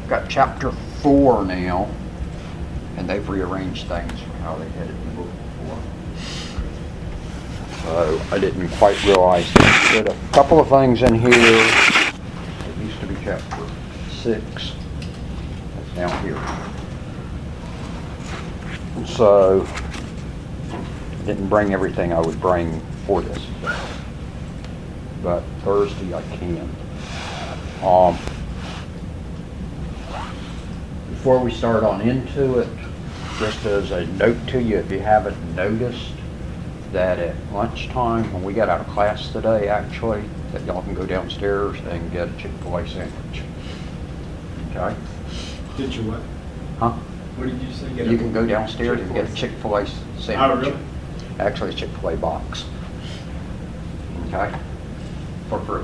got chapter 4 now, and they've rearranged things for how they had it in the book before. So I didn't quite realize that. There's a couple of things in here. It used to be chapter 6. It's down here. And so I didn't bring everything I would bring for this. But Thursday I can. Before we start on into it, just as a note to you, if you haven't noticed, that at lunchtime, when we got out of class today, actually, that y'all can go downstairs and get a Chick-fil-A sandwich. Okay? Did you what? Huh? What did you say? You can go downstairs and get a Chick-fil-A sandwich. Oh, really? Actually, it's a Chick-fil-A box. Okay? For free.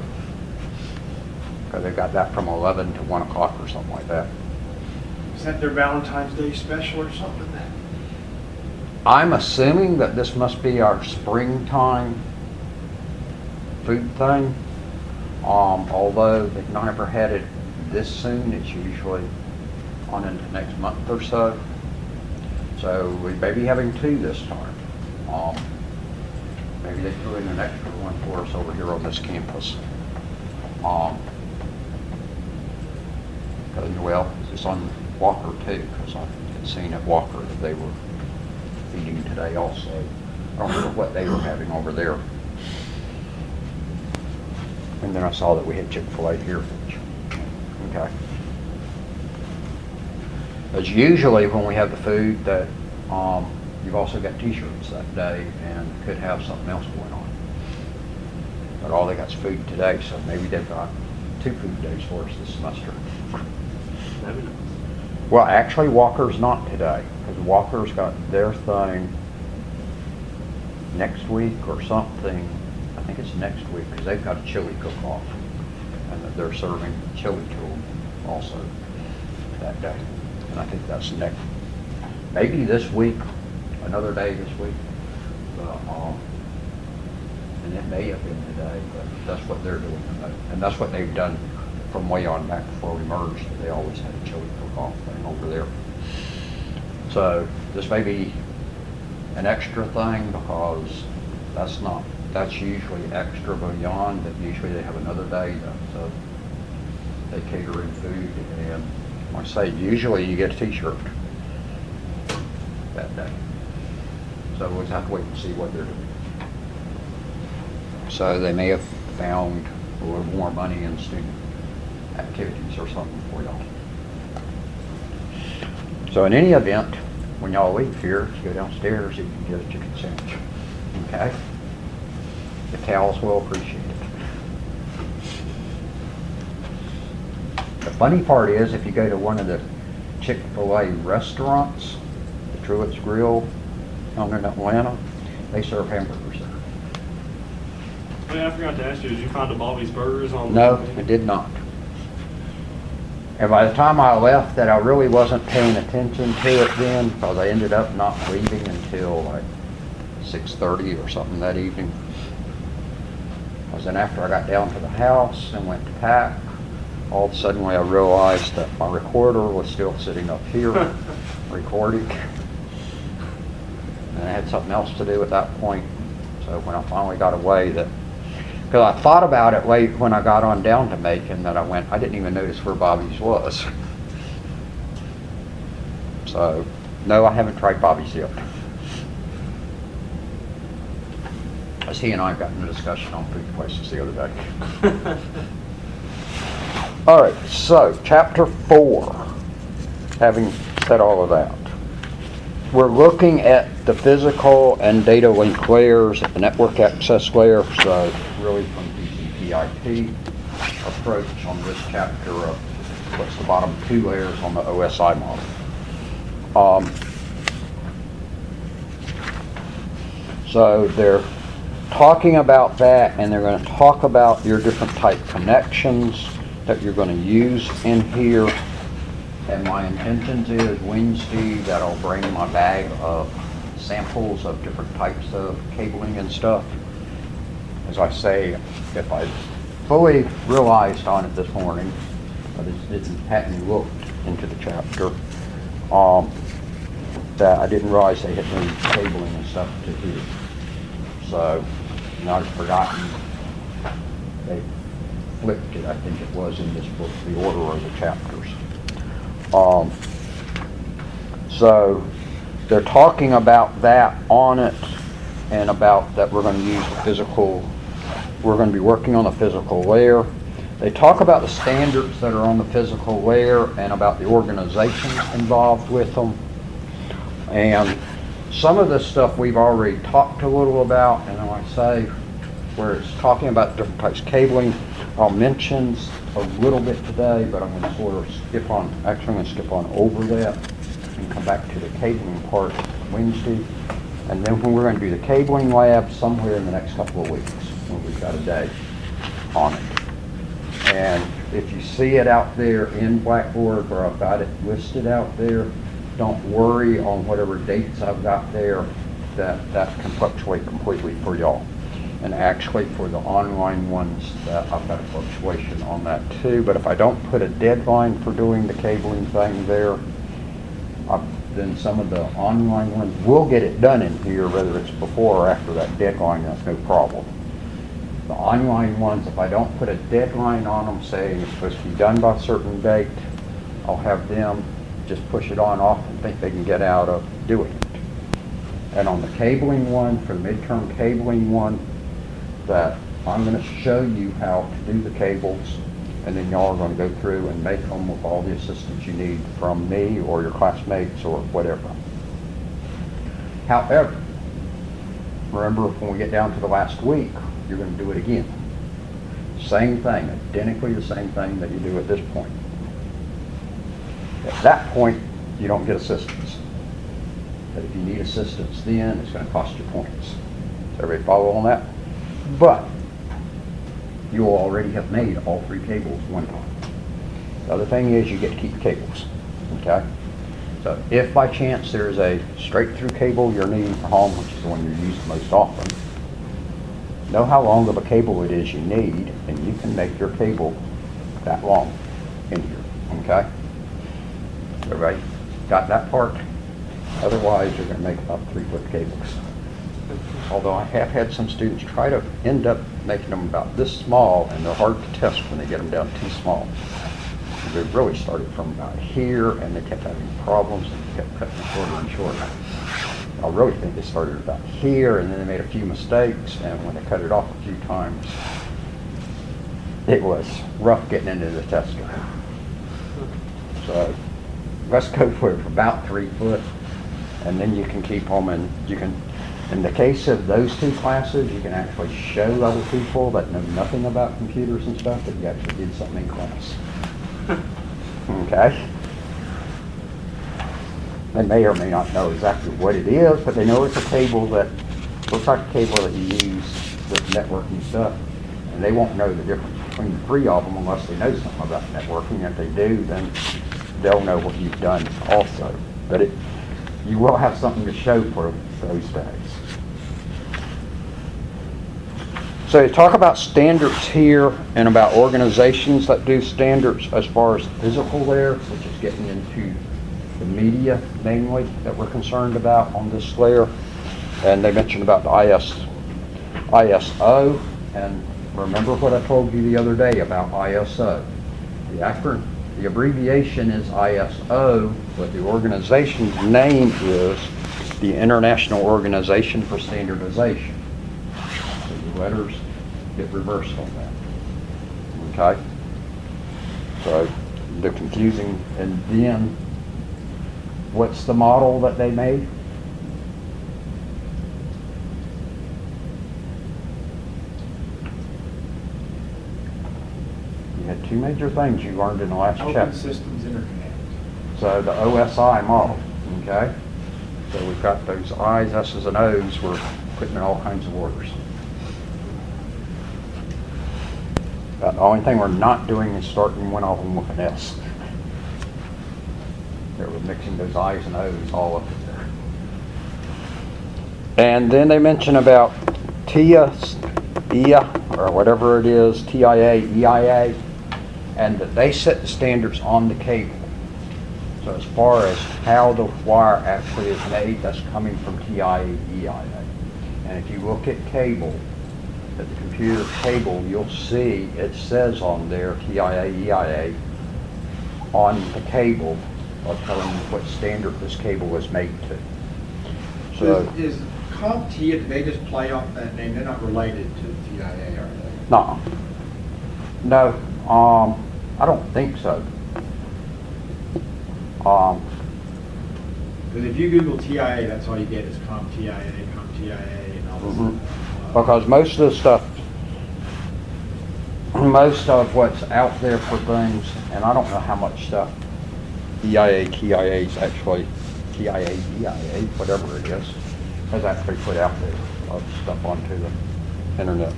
Because they got that from 11 to 1 o'clock or something like that. Is that their Valentine's Day special or something? I'm assuming that this must be our springtime food thing. Although they've not ever had it this soon, it's usually on into next month or so. So we may be having 2 this time. Maybe they threw in an extra one for us over here on this campus. Well, it's on Walker too, because I had seen at Walker that they were feeding today also. I don't know what they were having over there. And then I saw that we had Chick-fil-A here. Okay. As usually when we have the food that you've also got t-shirts that day and could have something else going on. But all they got is food today, so maybe they've got 2 food days for us this semester. Well, actually, Walker's not today, because Walker's got their thing next week or something. I think it's next week, because they've got a chili cook-off, and that they're serving chili to them also that day. And I think that's next, maybe this week, another day this week. And it may have been today, but that's what they're doing today. And that's what they've done from way on back before we merged. They always had a chili cook-off thing over there. So this may be an extra thing, because that's usually extra beyond, but usually they have another day, so they cater in food. And like I say, usually you get a t-shirt that day. So we'll have to wait and see what they're doing. So they may have found a little more money in student activities or something for y'all. So in any event, when y'all leave here, you go downstairs, you can get a chicken sandwich. Okay? The cows will appreciate it. The funny part is, if you go to one of the Chick-fil-A restaurants, the Truett's Grill down in Atlanta, they serve hamburgers there. Hey, I forgot to ask you, did you find the Bobby's Burgers on No, I did not. And by the time I left, that I really wasn't paying attention to it then, because I ended up not leaving until like 6:30 or something that evening. Because then after I got down to the house and went to pack, all of a sudden I realized that my recorder was still sitting up here recording. And I had something else to do at that point. So when I finally got away, because I thought about it late when I got on down to Macon, that I didn't even notice where Bobby's was. So, no, I haven't tried Bobby's yet. As he and I got in a discussion on food places the other day. All right, so chapter 4, having said all of that, we're looking at the physical and data link layers at the network access layer, so really from TCP/IP approach on this chapter of what's the bottom 2 layers on the OSI model. So they're talking about that, and they're going to talk about your different type connections that you're going to use in here. And my intentions is Wednesday that I'll bring my bag of samples of different types of cabling and stuff. As I say, if I fully realized on it this morning, I just hadn't looked into the chapter. That I didn't realize they had moved cabling and stuff to here. So, and I'd forgotten, they flipped it, I think it was in this book, the order of the chapters. So, they're talking about that on it, and about that we're going to use the physical, we're going to be working on the physical layer. They talk about the standards that are on the physical layer and about the organizations involved with them. And some of this stuff we've already talked a little about, and like I say, where it's talking about different types of cabling, I'll mention a little bit today, but I'm going to sort of skip on, actually I'm going to skip on over that and come back to the cabling part Wednesday. And then when we're going to do the cabling lab somewhere in the next couple of weeks, when we've got a day on it. And if you see it out there in Blackboard where I've got it listed out there, don't worry on whatever dates I've got there, that can fluctuate completely for y'all. And actually for the online ones, that I've got a fluctuation on that too. But if I don't put a deadline for doing the cabling thing there, then some of the online ones will get it done in here, whether it's before or after that deadline, that's no problem. The online ones, if I don't put a deadline on them saying it's supposed to be done by a certain date, I'll have them just push it on off and think they can get out of doing it. And on the cabling one, for the midterm cabling one, that I'm going to show you how to do the cables, and then y'all are going to go through and make them with all the assistance you need from me or your classmates or whatever. However, remember when we get down to the last week, you're going to do it again. Same thing, identically the same thing that you do at this point. At that point, you don't get assistance. But if you need assistance then, it's going to cost you points. Does everybody follow on that? But you will already have made all three cables one time. The other thing is you get to keep the cables, okay? So if by chance there's a straight through cable you're needing for home, which is the one you're using most often, know how long of a cable it is you need, and you can make your cable that long in here, okay? Everybody got that part? Otherwise, you're going to make about 3-foot cables. Although I have had some students try to end up making them about this small, and they're hard to test when they get them down too small. They really started from about here, and they kept having problems, and kept cutting it shorter and shorter. I really think they started about here, and then they made a few mistakes, and when they cut it off a few times, it was rough getting into the tester. So let's go for about 3 foot, and then you can keep them, and you can, in the case of those two classes, you can actually show other people that know nothing about computers and stuff that you actually did something in class. Okay? They may or may not know exactly what it is, but they know it's a cable that looks like a cable that you use with networking stuff, and they won't know the difference between the three of them unless they know something about networking. If they do, then they'll know what you've done also. But you will have something to show for those days. So you talk about standards here and about organizations that do standards as far as physical layer, which is getting into the media mainly that we're concerned about on this layer. And they mentioned about the ISO, and remember what I told you the other day about ISO. The abbreviation is ISO, but the organization's name is the International Organization for Standardization. So the letters get reversed on that. Okay? So they're confusing. And then, what's the model that they made? You had two major things you learned in the last Open chapter. systems interconnect. So the OSI model, okay? So we've got those I's, S's, and O's we're putting in all kinds of orders. The only thing we're not doing is starting one of them with an S. They were mixing those I's and O's all up in there. And then they mention about TIA, or whatever it is, TIA, EIA, and that they set the standards on the cable. So as far as how the wire actually is made, that's coming from TIA, EIA. And if you look at cable, at the computer cable, you'll see it says on there TIA, EIA on the cable, telling you what standard this cable was made to. So, Is CompTIA, did they just play off that name? They're not related to TIA, are they? no, I don't think so. Because if you Google TIA, that's all you get is CompTIA, and all this. Because most of the stuff, most of what's out there for things, and I don't know how much stuff EIA, TIA's actually, TIA, EIA, whatever it is, has actually put out there of stuff onto the internet.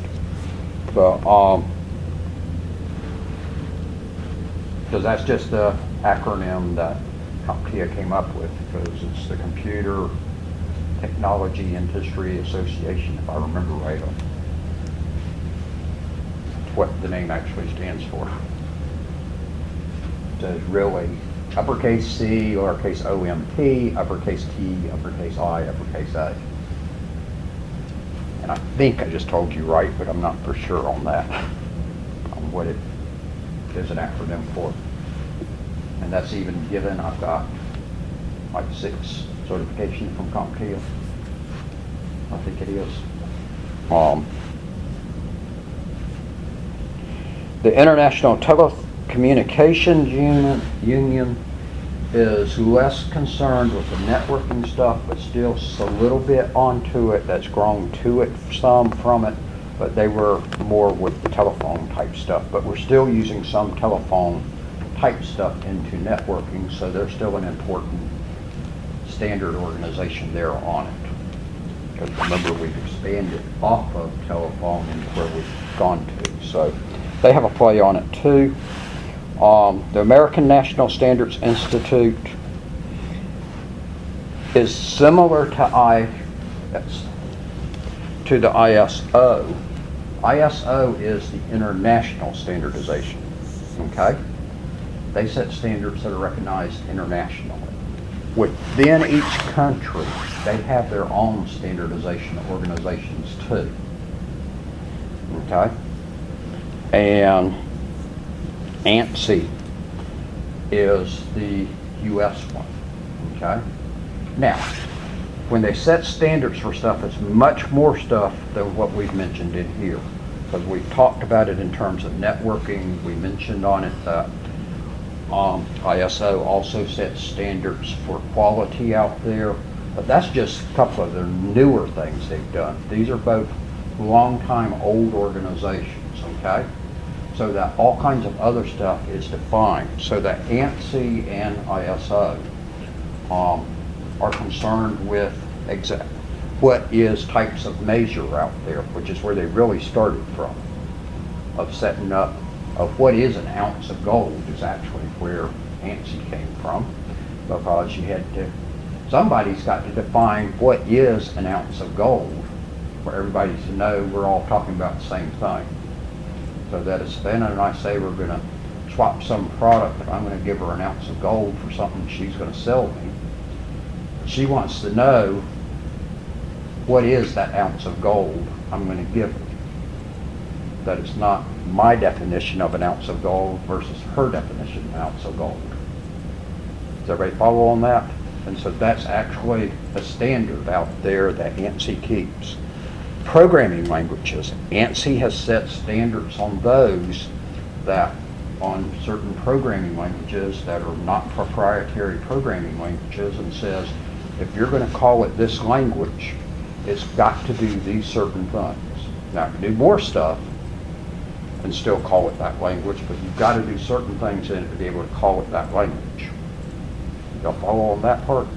But, because that's just the acronym that CompTIA came up with, because it's the Computer Technology Industry Association, if I remember right. It's what the name actually stands for. So it's really uppercase C, lowercase OMP, uppercase T, uppercase I, uppercase A. And I think I just told you right, but I'm not for sure on that, on what it is an acronym for. And that's even given, I've got like 6 certifications from CompTIA. I think it is. The International Telecommunications Union is less concerned with the networking stuff, but still a little bit onto it. That's grown to it some from it, but they were more with the telephone type stuff. But we're still using some telephone type stuff into networking, so they're still an important standard organization there on it. Because remember, we've expanded off of telephone into where we've gone to. So they have a play on it too. The American National Standards Institute is similar to the ISO. ISO is the international standardization, okay? They set standards that are recognized internationally. Within each country, they have their own standardization organizations too, okay? And ANSI is the US one, okay? Now, when they set standards for stuff, it's much more stuff than what we've mentioned in here. Because we've talked about it in terms of networking. We mentioned on it that ISO also sets standards for quality out there. But that's just a couple of the newer things they've done. These are both long-time old organizations, okay? So that all kinds of other stuff is defined. So that ANSI and ISO are concerned with what is types of measure out there, which is where they really started from, of setting up of what is an ounce of gold is actually where ANSI came from, because you had to, somebody's got to define what is an ounce of gold for everybody to know we're all talking about the same thing. So that if Savannah and I say we're going to swap some product, and I'm going to give her an ounce of gold for something she's going to sell me, she wants to know what is that ounce of gold I'm going to give her. That it's not my definition of an ounce of gold versus her definition of an ounce of gold. Does everybody follow on that? And so that's actually a standard out there that ANSI keeps. Programming languages. ANSI has set standards on those that on certain programming languages that are not proprietary programming languages, and says if you're going to call it this language, it's got to do these certain things. Now, you can do more stuff and still call it that language, but you've got to do certain things in it to be able to call it that language. Y'all follow on that part?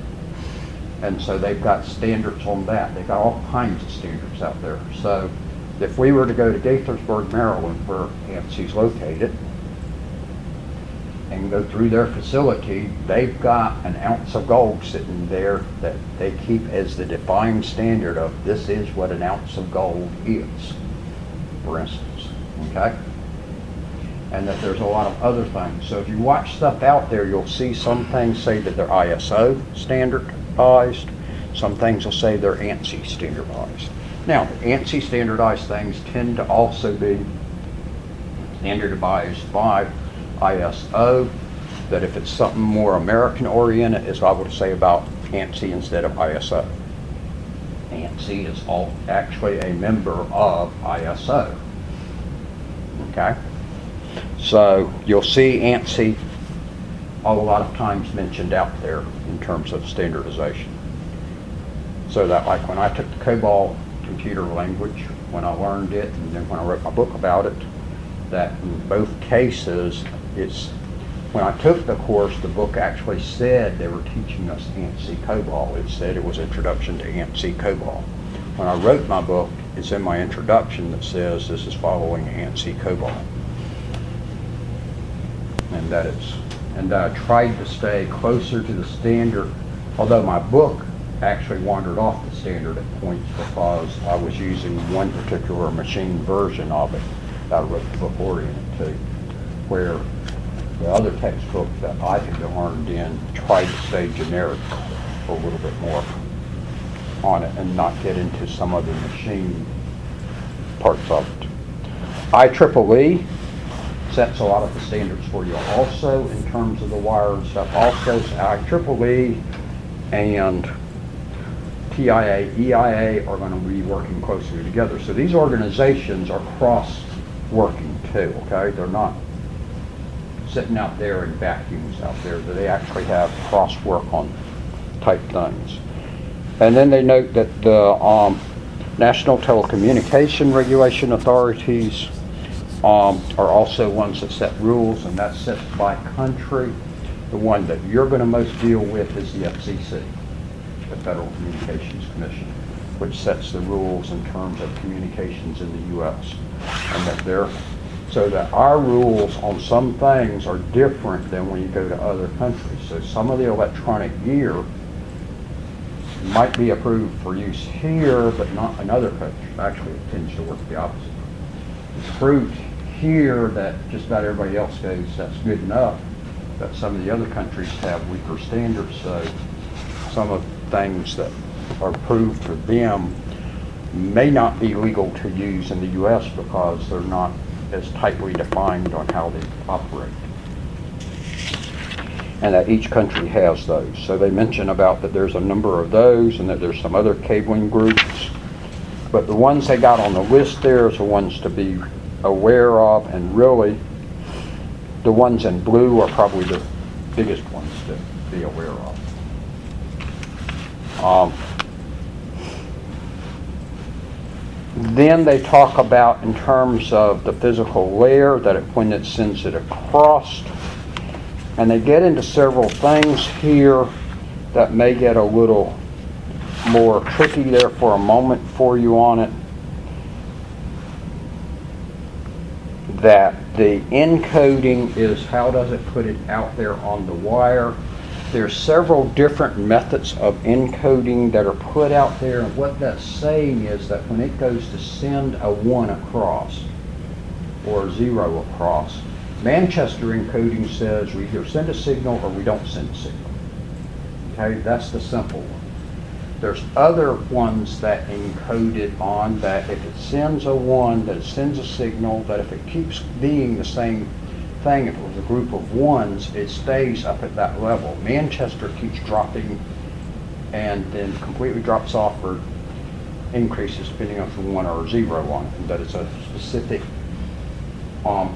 And so they've got standards on that. They've got all kinds of standards out there. So if we were to go to Gaithersburg, Maryland, where ANSI's located, and go through their facility, they've got an ounce of gold sitting there that they keep as the defined standard of this is what an ounce of gold is, for instance, okay? and that there's a lot of other things. So if you watch stuff out there, you'll see some things say that they're ISO standardized. Some things will say they're ANSI standardized. Now, the ANSI standardized things tend to also be standardized by ISO, that if it's something more American oriented, is I would say about ANSI instead of ISO. ANSI is actually a member of ISO. Okay? So you'll see ANSI a lot of times mentioned out there in terms of standardization. So that, like when I took the COBOL computer language, when I learned it, and then when I wrote my book about it, that in both cases, when I took the course, the book actually said they were teaching us ANSI COBOL. It said it was Introduction to ANSI COBOL. When I wrote my book, it's in my introduction that says this is following ANSI COBOL. And I tried to stay closer to the standard, although my book actually wandered off the standard at points because I was using one particular machine version of it that I wrote the book oriented to, where the other textbook that I had learned in tried to stay generic a little bit more on it and not get into some of the machine parts of it. IEEE sets a lot of the standards for you also in terms of the wire and stuff. Also, IEEE and TIA, EIA are going to be working closely together. So these organizations are cross-working too, okay? They're not sitting out there in vacuums out there. They actually have cross-work on type things. And then they note that the National Telecommunication Regulation Authorities are also ones that set rules, and that's set by country. The one that you're going to most deal with is the FCC, the Federal Communications Commission, which sets the rules in terms of communications in the U.S. And that so that our rules on some things are different than when you go to other countries. So some of the electronic gear might be approved for use here, but not in other countries. Actually, it tends to work the opposite. It's approved here that just about everybody else goes, that's good enough, but some of the other countries have weaker standards, so some of the things that are approved for them may not be legal to use in the U.S. because they're not as tightly defined on how they operate. And that each country has those. So they mention about that there's a number of those and that there's some other cabling groups. But the ones they got on the list there is the ones to be aware of, and really the ones in blue are probably the biggest ones to be aware of. Then they talk about in terms of the physical layer, that when it sends it across, and they get into several things here that may get a little more tricky there for a moment for you on it. That the encoding is how does it put it out there on the wire. There's several different methods of encoding that are put out there, and what that's saying is that when it goes to send a 1 across or a 0 across, Manchester encoding says we either send a signal or we don't send a signal. Okay, that's the simple one. There's other ones that encode it on that if it sends a 1, that it sends a signal, that if it keeps being the same thing, if it was a group of 1s, it stays up at that level. Manchester keeps dropping and then completely drops off or increases depending on if it's a 1 or a 0 on it, and that it's a specific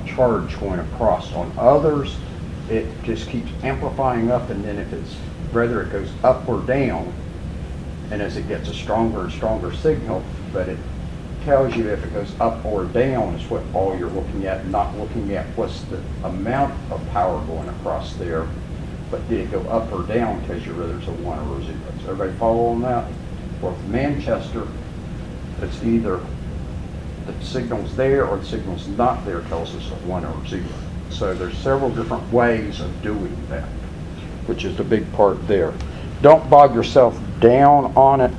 charge going across. On others, it just keeps amplifying up, and then if it's whether it goes up or down, and as it gets a stronger and stronger signal, but it tells you if it goes up or down is what all you're looking at, not looking at what's the amount of power going across there, but did it go up or down tells you whether it's a 1 or a 0. So everybody follow on that? Or for Manchester, it's either the signal's there or the signal's not there, tells us a 1 or a 0. So there's several different ways of doing that, which is the big part there. Don't bog yourself down on it.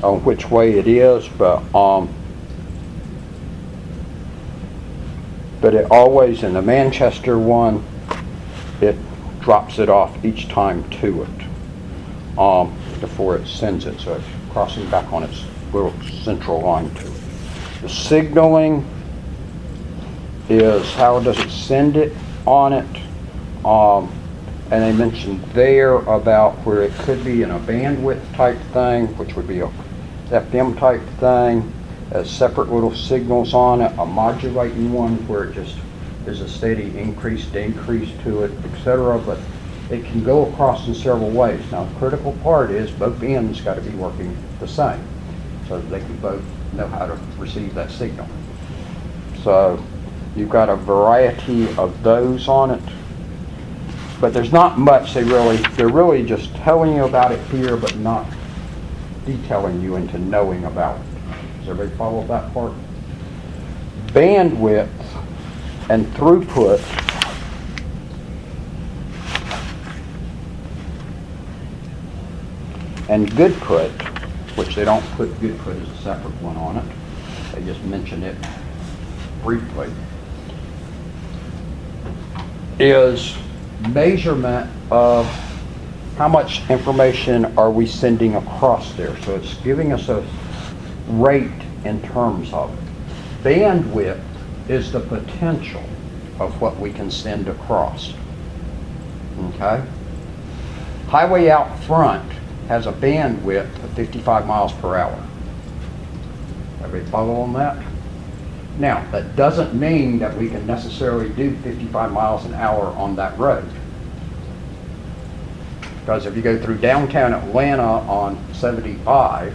on which way it is, but it always, in the Manchester one, it drops it off each time to it before it sends it, so it's crossing back on its little central line to it. The signaling is how does it send it on it, and they mentioned there about where it could be in a bandwidth type thing, which would be a FM type thing, has separate little signals on it, a modulating one where it just is a steady increase, decrease to it, etc. But it can go across in several ways. Now, the critical part is both ends got to be working the same, so that they can both know how to receive that signal. So you've got a variety of those on it, but there's not much. They're really just telling you about it here, but not detailing you into knowing about it. Does everybody follow that part? Bandwidth and throughput and goodput, which they don't put goodput as a separate one on it. They just mention it briefly. Is measurement of how much information are we sending across there. So it's giving us a rate in terms of it. Bandwidth is the potential of what we can send across. Okay? Highway out front has a bandwidth of 55 miles per hour. Everybody follow on that? Now, that doesn't mean that we can necessarily do 55 miles an hour on that road. Because if you go through downtown Atlanta on 75,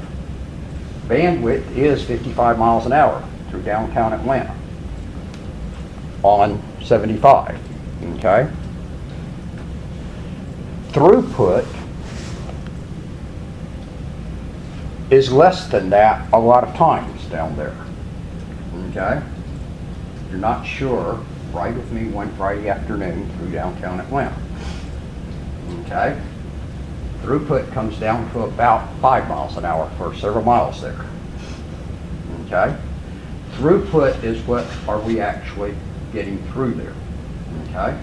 bandwidth is 55 miles an hour through downtown Atlanta on 75, okay? Throughput is less than that a lot of times down there, okay? You're not sure, ride with me one Friday afternoon through downtown Atlanta, okay? Throughput comes down to about 5 miles an hour for several miles there, okay? Throughput is what are we actually getting through there, okay?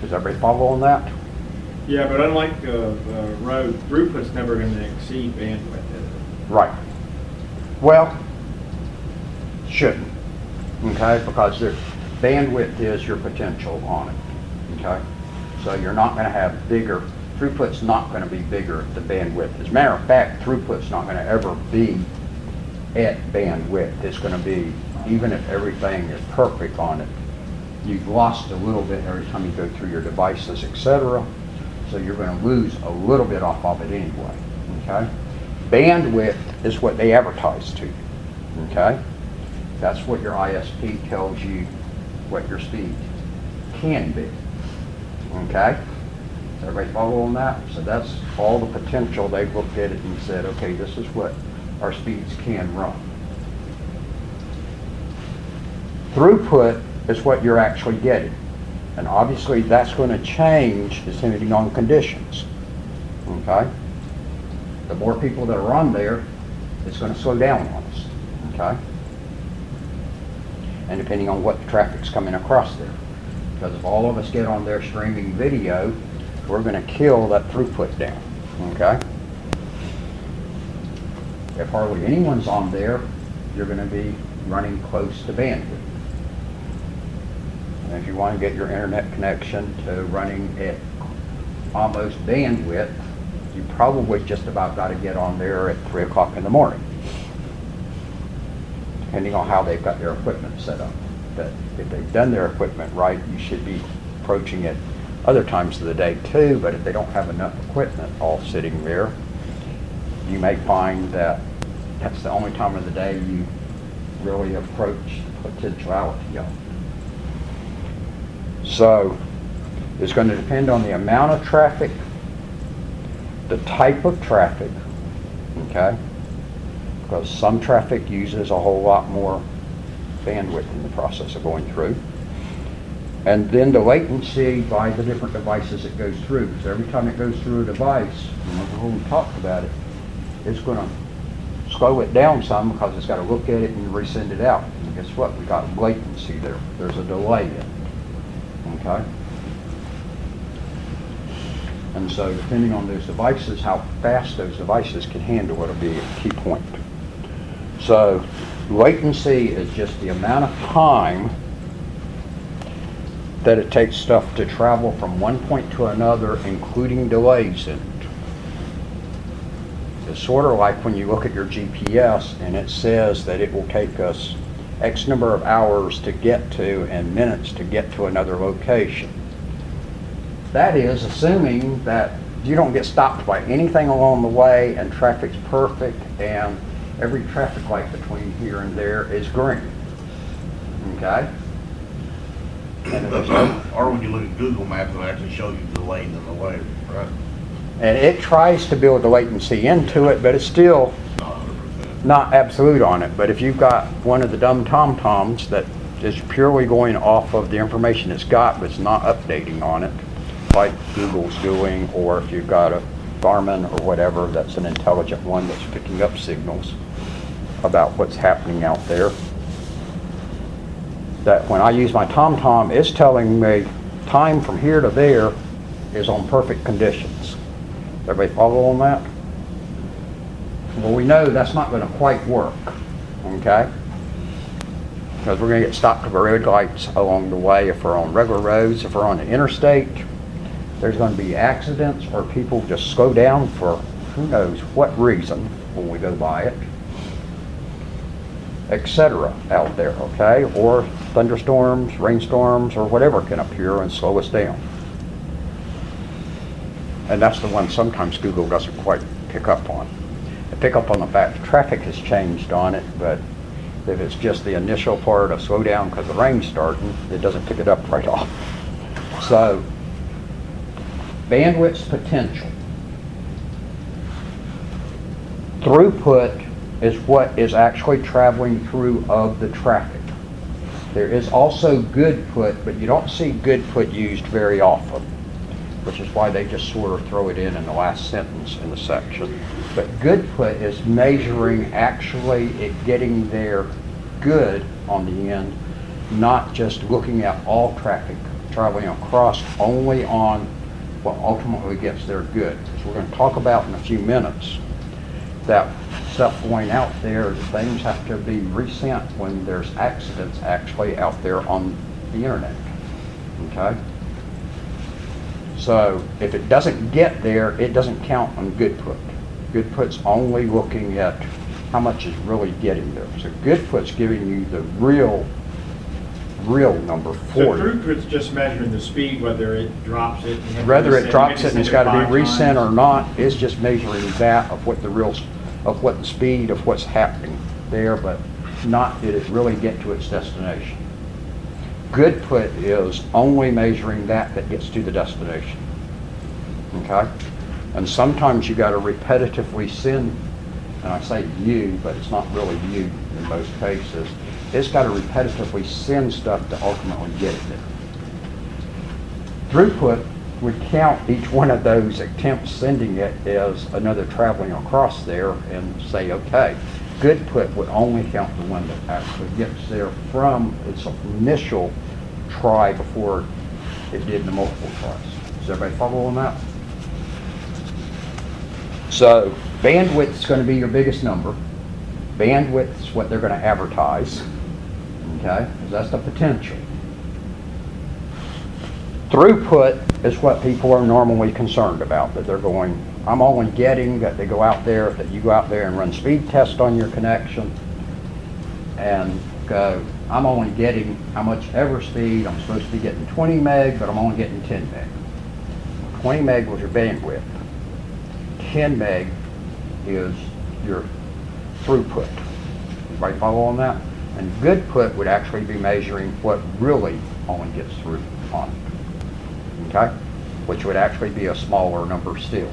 Does everybody follow on that? Yeah, but unlike road, throughput's never going to exceed bandwidth, is it? Right. Well, shouldn't, okay? Because their bandwidth is your potential on it, okay? So you're not going to have bigger, throughput's not going to be bigger than bandwidth. As a matter of fact, throughput's not going to ever be at bandwidth. It's going to be, even if everything is perfect on it, you've lost a little bit every time you go through your devices, etc. So you're going to lose a little bit off of it anyway, okay? Bandwidth is what they advertise to you, okay? That's what your ISP tells you what your speed can be, okay? Does everybody follow on that? So that's all the potential. They've looked at it and said, okay, this is what our speeds can run. Throughput is what you're actually getting. And obviously that's going to change depending on conditions, okay? The more people that are on there, it's going to slow down on us, okay? And depending on what traffic's coming across there. Because if all of us get on there streaming video, we're going to kill that throughput down, okay? If hardly anyone's on there, you're going to be running close to bandwidth. And if you want to get your internet connection to running at almost bandwidth, you probably just about got to get on there at 3 o'clock in the morning, depending on how they've got their equipment set up. But if they've done their equipment right, you should be approaching it other times of the day too. But if they don't have enough equipment all sitting there, you may find that that's the only time of the day you really approach the potentiality of it. So it's going to depend on the amount of traffic, the type of traffic, okay? Because some traffic uses a whole lot more bandwidth in the process of going through. And then the latency by the different devices it goes through. So every time it goes through a device, remember when we talked about it, it's going to slow it down some because it's got to look at it and resend it out. And guess what? We got latency there. There's a delay in it. Okay? And so depending on those devices, how fast those devices can handle it will be a key point. So latency is just the amount of time that it takes stuff to travel from one point to another, including delays in it. It's sort of like when you look at your GPS and it says that it will take us X number of hours to get to and minutes to get to another location. That is assuming that you don't get stopped by anything along the way and traffic's perfect and every traffic light between here and there is green. Okay? And if there's no, Or when you look at Google Maps, it'll actually show you the lane and the way, right? and it tries to build the latency into it, but it's still Not 100%. not absolute on it. But if you've got one of the dumb TomToms that is purely going off of the information it's got, but it's not updating on it, like Google's doing, or if you've got a Garmin or whatever that's an intelligent one that's picking up signals about what's happening out there, that when I use my TomTom, it's telling me time from here to there is on perfect conditions. Everybody follow on that? Well, we know that's not going to quite work, okay? Because we're going to get stopped at road lights along the way if we're on regular roads. If we're on the interstate, there's going to be accidents or people just slow down for who knows what reason when we go by it, etc. out there, okay? Or thunderstorms, rainstorms, or whatever can appear and slow us down. And that's the one sometimes Google doesn't quite pick up on. They pick up on the fact traffic has changed on it, but if it's just the initial part of slow down because the rain's starting, it doesn't pick it up right off. So, bandwidth's potential. Throughput is what is actually traveling through of the traffic. There is also good put, but you don't see good put used very often, which is why they just sort of throw it in the last sentence in the section. But good put is measuring actually it getting there good on the end, not just looking at all traffic traveling across only on what ultimately gets there good. So we're going to talk about in a few minutes that stuff going out there, things have to be resent when there's accidents actually out there on the internet, okay? So if it doesn't get there, it doesn't count on good put. Good put's only looking at how much is really getting there. So good put's giving you the real number So 40. throughput's just measuring the speed, whether it drops it. and Whether resend- it drops you it and it's send got to be 5 resent or times. not, it's just measuring that of what the speed of what's happening there, but not did it really get to its destination. Good put is only measuring that gets to the destination. Okay? And sometimes you got to repetitively send, and I say you, but it's not really you in most cases. It's got to repetitively send stuff to ultimately get it there. Throughput would count each one of those attempts sending it as another traveling across there and say, okay, good put would only count the one that actually gets there from its initial try before it did the multiple tries. Does everybody follow on that? So bandwidth is going to be your biggest number. Bandwidth is what they're going to advertise, okay? 'Cause that's the potential. Throughput is what people are normally concerned about, that they're going, I'm only getting, that they go out there, that you go out there and run speed tests on your connection and go, I'm only getting how much ever speed, I'm supposed to be getting 20 meg, but I'm only getting 10 meg. 20 meg was your bandwidth. 10 meg is your throughput. Everybody follow on that? And good put would actually be measuring what really only gets through on it. Okay? Which would actually be a smaller number still.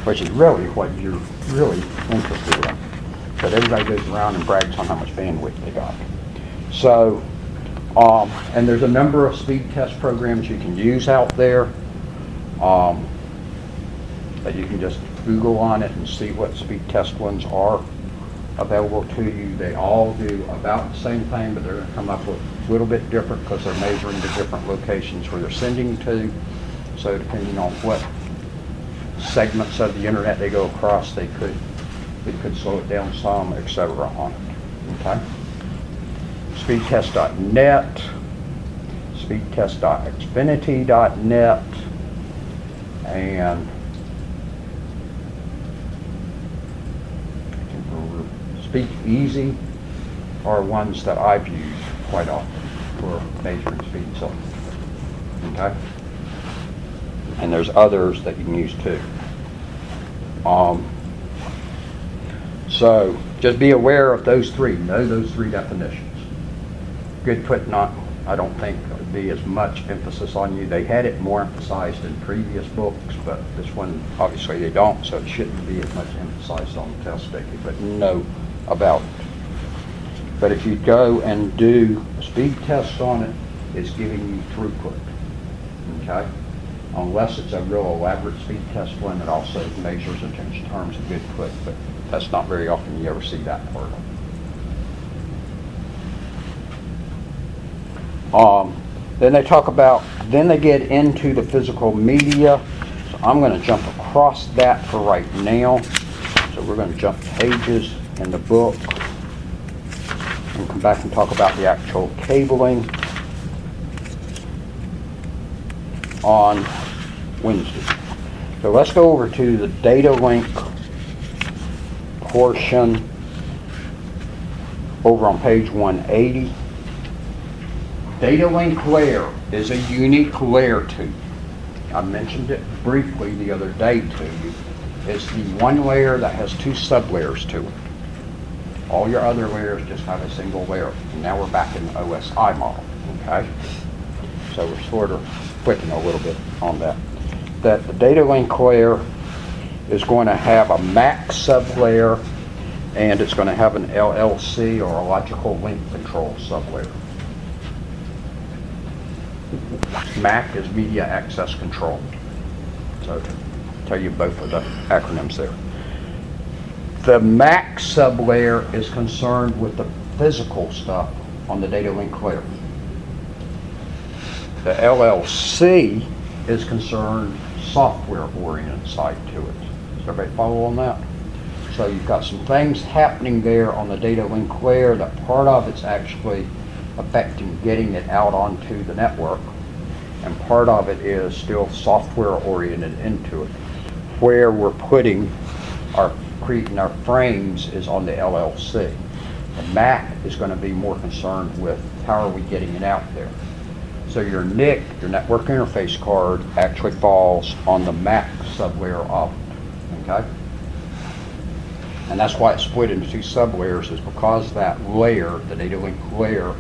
Which is really what you're really interested in. But everybody goes around and brags on how much bandwidth they got. So And there's a number of speed test programs you can use out there. That you can just Google on it and see what speed test ones are available to you. They all do about the same thing, but they're going to come up with a little bit different because they're measuring the different locations where they're sending to. So depending on what segments of the internet they go across, it could slow it down some, etc. on it. Okay? Speedtest.net, speedtest.xfinity.net, and Speak Easy are ones that I've used quite often for measuring speed. So, okay? And there's others that you can use too. So just be aware of those three. Know those three definitions. Good put, not, I don't think would be as much emphasis on you. They had it more emphasized in previous books, but this one, obviously they don't, so it shouldn't be as much emphasized on the test taking, but know about it. But if you go and do a speed test on it, it's giving you throughput, okay? Unless it's a real elaborate speed test one that also measures in terms of good put, but that's not very often you ever see that part of it. Then they talk about, then they get into the physical media. So I'm going to jump across that for right now. So we're going to jump pages in the book and come back and talk about the actual cabling on Wednesday. So let's go over to the data link portion over on page 180. Data link layer is a unique layer to you. I mentioned it briefly the other day to you. It's the one layer that has two sub-layers to it. All your other layers just have a single layer. And now we're back in the OSI model, okay? So we're sort of flipping a little bit on that. That the data link layer is going to have a MAC sub-layer, and it's going to have an LLC, or a logical link control sub-layer. MAC is media access control. So to tell you both of the acronyms there. The MAC sub-layer is concerned with the physical stuff on the data link layer. The LLC is concerned software-oriented side to it. Does everybody follow on that? So you've got some things happening there on the data link layer that part of it's actually affecting getting it out onto the network, and part of it is still software-oriented into it. Where we're creating our frames is on the LLC. The MAC is going to be more concerned with how are we getting it out there. So your NIC, your network interface card, actually falls on the MAC sub-layer of it, okay? And that's why it's split into two sub-layers, is because that layer, the data link layer,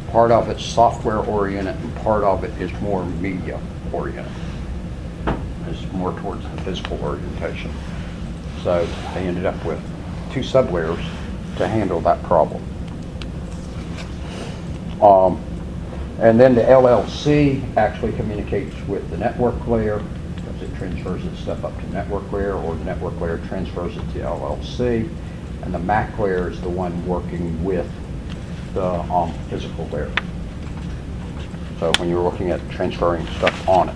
part of it's software-oriented and part of it is more media-oriented. It's more towards the physical orientation. So they ended up with two sub-layers to handle that problem. And then the LLC actually communicates with the network layer, because it transfers its stuff up to the network layer, or the network layer transfers it to LLC, and the MAC layer is the one working with the physical layer. So when you're looking at transferring stuff on it,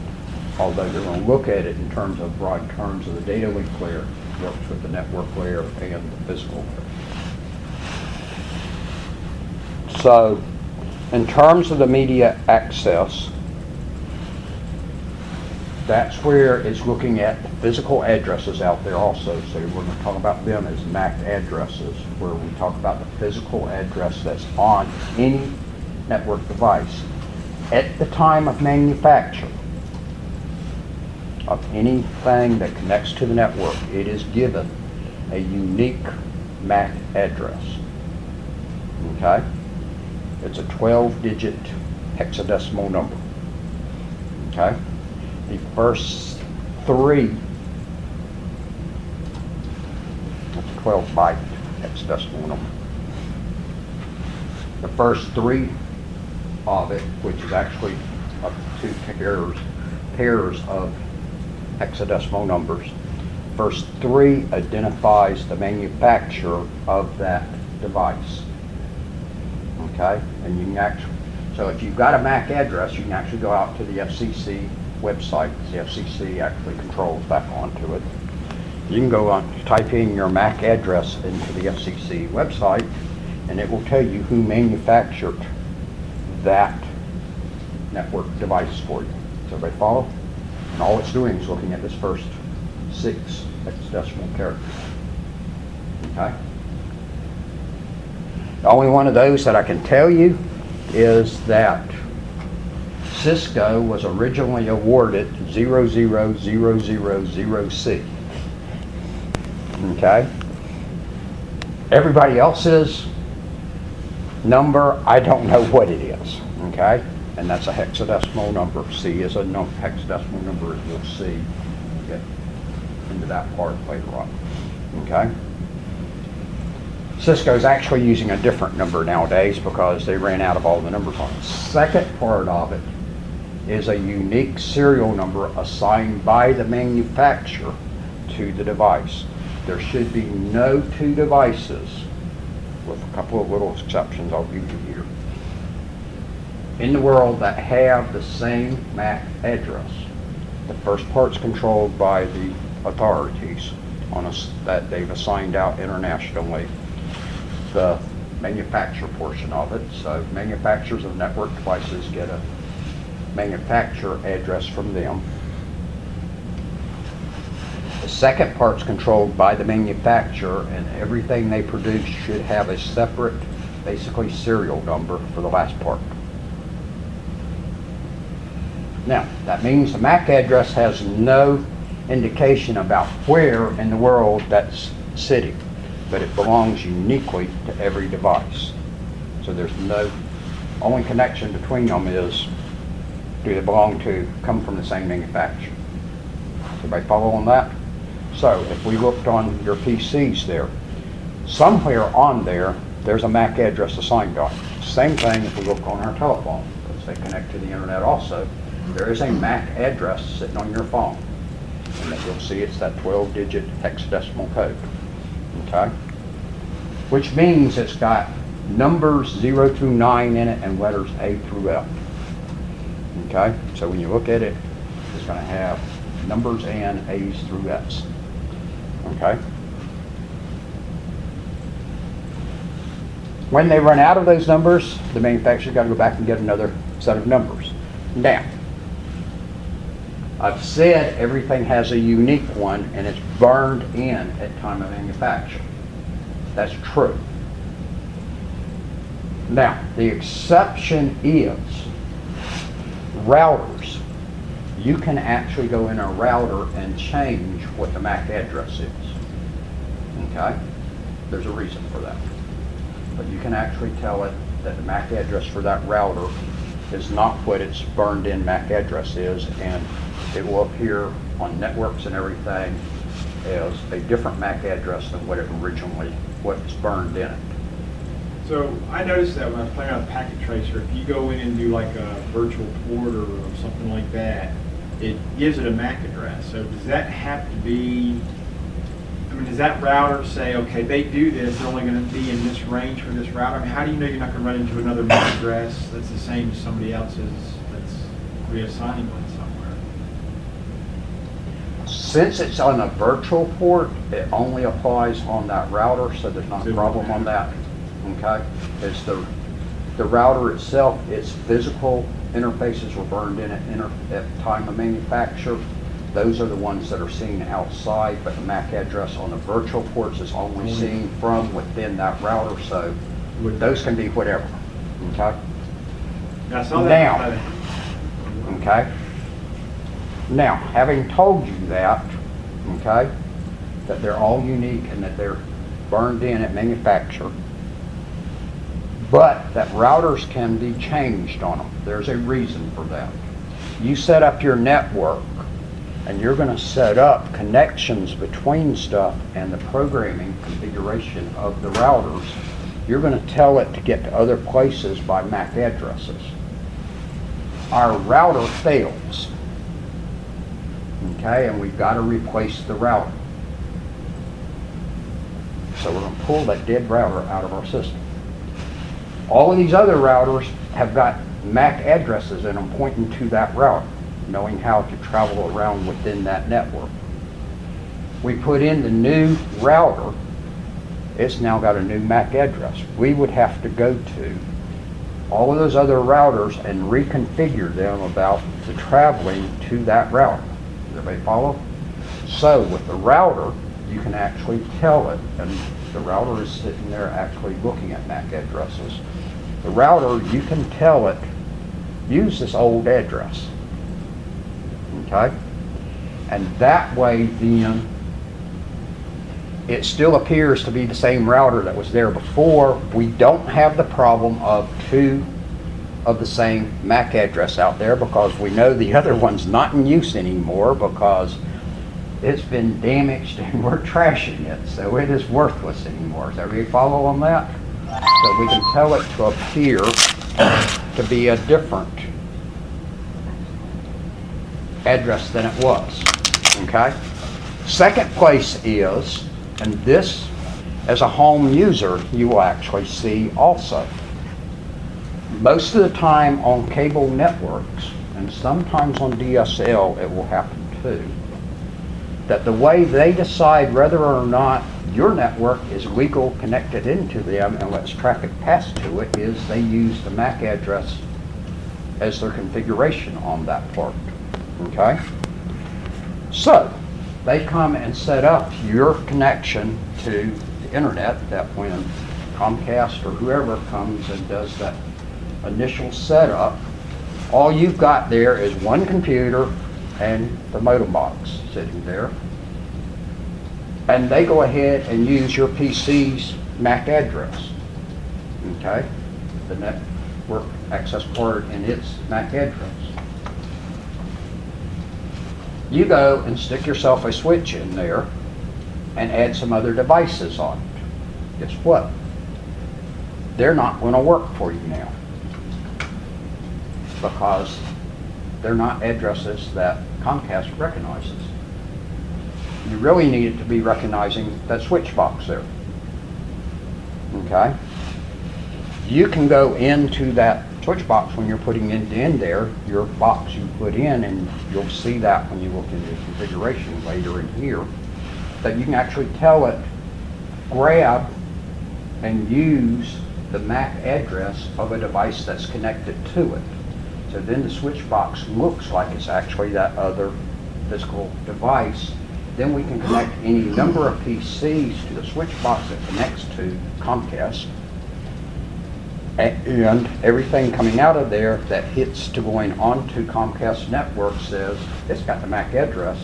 although they're going to look at it in terms of broad terms of the data link layer, it works with the network layer and the physical layer. So in terms of the media access, that's where it's looking at the physical addresses out there also. So we're going to talk about them as MAC addresses, where we talk about the physical address that's on any network device at the time of manufacture of anything that connects to the network. It is given a unique MAC address, okay? It's a 12-digit hexadecimal number, okay? The first three, it's a 12-byte hexadecimal number. The first three of it, which is actually up to 2 pairs of hexadecimal numbers. Verse 3 identifies the manufacturer of that device. Okay? And you can actually, so if you've got a MAC address, you can actually go out to the FCC website. The FCC actually controls back onto it. You can go on, type in your MAC address into the FCC website, and it will tell you who manufactured that network device for you. Does everybody follow? And all it's doing is looking at this first 6 hexadecimal characters. Okay? The only one of those that I can tell you is that Cisco was originally awarded 00000C. Okay? Everybody else's number, I don't know what it is. Okay? And that's a hexadecimal number. C is a hexadecimal number, as you'll see. Get into that part later on. Okay? Cisco's actually using a different number nowadays because they ran out of all the numbers on it. Second part of it is a unique serial number assigned by the manufacturer to the device. There should be no 2 devices, with a couple of little exceptions I'll give you here, in the world that have the same MAC address. The first part's controlled by the authorities that they've assigned out internationally. The manufacturer portion of it, so manufacturers of network devices get a manufacturer address from them. The second part's controlled by the manufacturer, and everything they produce should have a separate, basically serial number for the last part. Now, that means the MAC address has no indication about where in the world that's sitting, but it belongs uniquely to every device. So there's no, only connection between them is, do they come from the same manufacturer? Everybody follow on that? So if we looked on your PCs there, somewhere on there, there's a MAC address assigned on it. Same thing if we look on our telephone, because they connect to the internet also. There is a MAC address sitting on your phone. And you'll see it's that 12-digit hexadecimal code. Okay? Which means it's got numbers 0 through 9 in it and letters A through F. Okay? So when you look at it, it's going to have numbers and A's through F's. Okay? When they run out of those numbers, the manufacturer's got to go back and get another set of numbers. Now, I've said everything has a unique one and it's burned in at time of manufacture. That's true. Now, the exception is routers. You can actually go in a router and change what the MAC address is. Okay? There's a reason for that. But you can actually tell it that the MAC address for that router is not what its burned in MAC address is, and it will appear on networks and everything as a different MAC address than what's burned in it. So I noticed that when I play on a packet tracer, if you go in and do like a virtual port or something like that, it gives it a MAC address. So does that have to be, does that router say, okay, they do this, they're only going to be in this range for this router? How do you know you're not going to run into another MAC address that's the same as somebody else's that's reassigning one somewhere? Since it's on a virtual port, it only applies on that router, so there's not a problem on that. Okay? It's the router itself, its physical interfaces were burned in at time of manufacture. Those are the ones that are seen outside, but the MAC address on the virtual ports is only seen from within that router, so those can be whatever. Okay? Now, I saw that. Now, okay? Now, having told you that, okay, that they're all unique and that they're burned in at manufacture, but that routers can be changed on them. There's a reason for that. You set up your network and you're going to set up connections between stuff and the programming configuration of the routers. You're going to tell it to get to other places by MAC addresses. our router fails, okay, and we've got to replace the router. So we're going to pull that dead router out of our system. All of these other routers have got MAC addresses in them pointing to that router, knowing how to travel around within that network. We put in the new router, it's now got a new MAC address. We would have to go to all of those other routers and reconfigure them about the traveling to that router. Does everybody follow? So with the router, you can actually tell it, and the router is sitting there actually looking at MAC addresses. The router, you can tell it, use this old address, okay? And that way then, it still appears to be the same router that was there before. We don't have the problem of two of the same MAC address out there because we know the other one's not in use anymore because it's been damaged and we're trashing it, so it is worthless anymore. Does everybody follow on that? So we can tell it to appear to be a different address than it was, okay? Second place is, and this, as a home user, you will actually see also. Most of the time on cable networks, and sometimes on DSL, it will happen too, that the way they decide whether or not your network is legal connected into them and lets traffic pass to it is they use the MAC address as their configuration on that part, okay? So, they come and set up your connection to the internet that when Comcast or whoever comes and does that initial setup, all you've got there is one computer and the modem box sitting there. And they go ahead and use your PC's MAC address, okay? The network access port and its MAC address. You go and stick yourself a switch in there and add some other devices on it. Guess what? They're not going to work for you now because they're not addresses that Comcast recognizes. You really need it to be recognizing that switch box there. Okay? You can go into that switch box when you're putting it in there, your box you put in, and you'll see that when you look into the configuration later in here, that you can actually tell it, grab and use the MAC address of a device that's connected to it. So then the switch box looks like it's actually that other physical device. Then we can connect any number of PCs to the switch box that connects to Comcast. And everything coming out of there that hits to going onto Comcast network says it's got the MAC address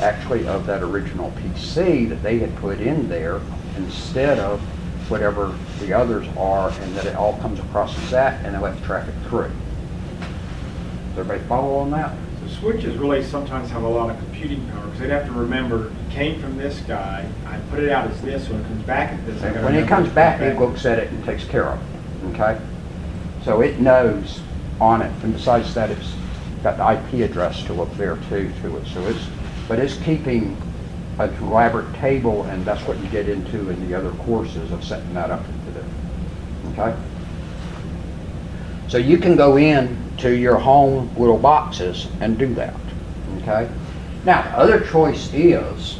actually of that original PC that they had put in there instead of whatever the others are, and that it all comes across as that and it lets traffic through. Does everybody follow on that? So switches really sometimes have a lot of computing power because they'd have to remember it came from this guy, I put it out as this, when it comes back at this, I gotta When it remember comes to back, put it looks at it and takes care of it, okay? So it knows on it, and besides that, it's got the IP address to look there too to it. So it's keeping an elaborate table, and that's what you get into in the other courses of setting that up into there, okay? So you can go in to your home little boxes and do that, okay? Now, the other choice is,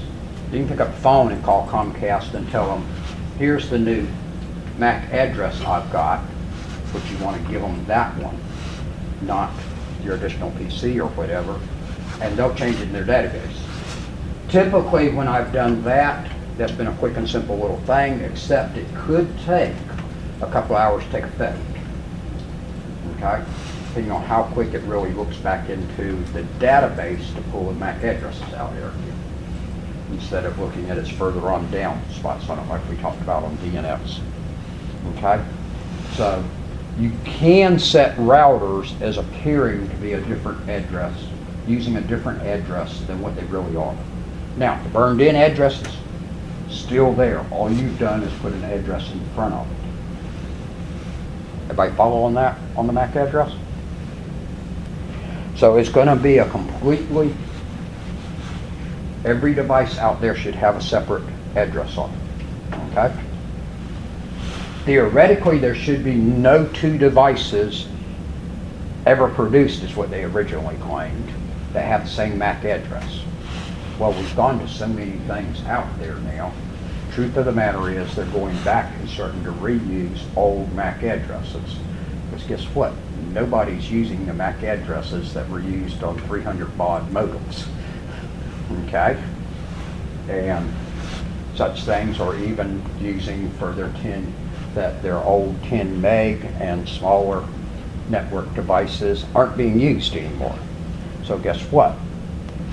you can pick up the phone and call Comcast and tell them, here's the new MAC address I've got, but you want to give them that one, not your additional PC or whatever, and they'll change it in their database. Typically, when I've done that, that's been a quick and simple little thing, except it could take a couple hours to take effect, okay? Depending on how quick it really looks back into the database to pull the MAC addresses out there again, instead of looking at its further on down spots on it like we talked about on DNS, okay? So you can set routers as appearing to be a different address, using a different address than what they really are. Now, the burned in address is still there. All you've done is put an address in front of it. Everybody follow on that, on the MAC address? So it's going to be a completely, every device out there should have a separate address on it, okay? Theoretically, there should be no two devices ever produced, is what they originally claimed, that have the same MAC address. Well, we've gone to so many things out there now. Truth of the matter is they're going back and starting to reuse old MAC addresses. Because guess what? Nobody's using the MAC addresses that were used on 300 baud modems. Okay? And such things are even using for their old 10 meg and smaller network devices aren't being used anymore. So guess what?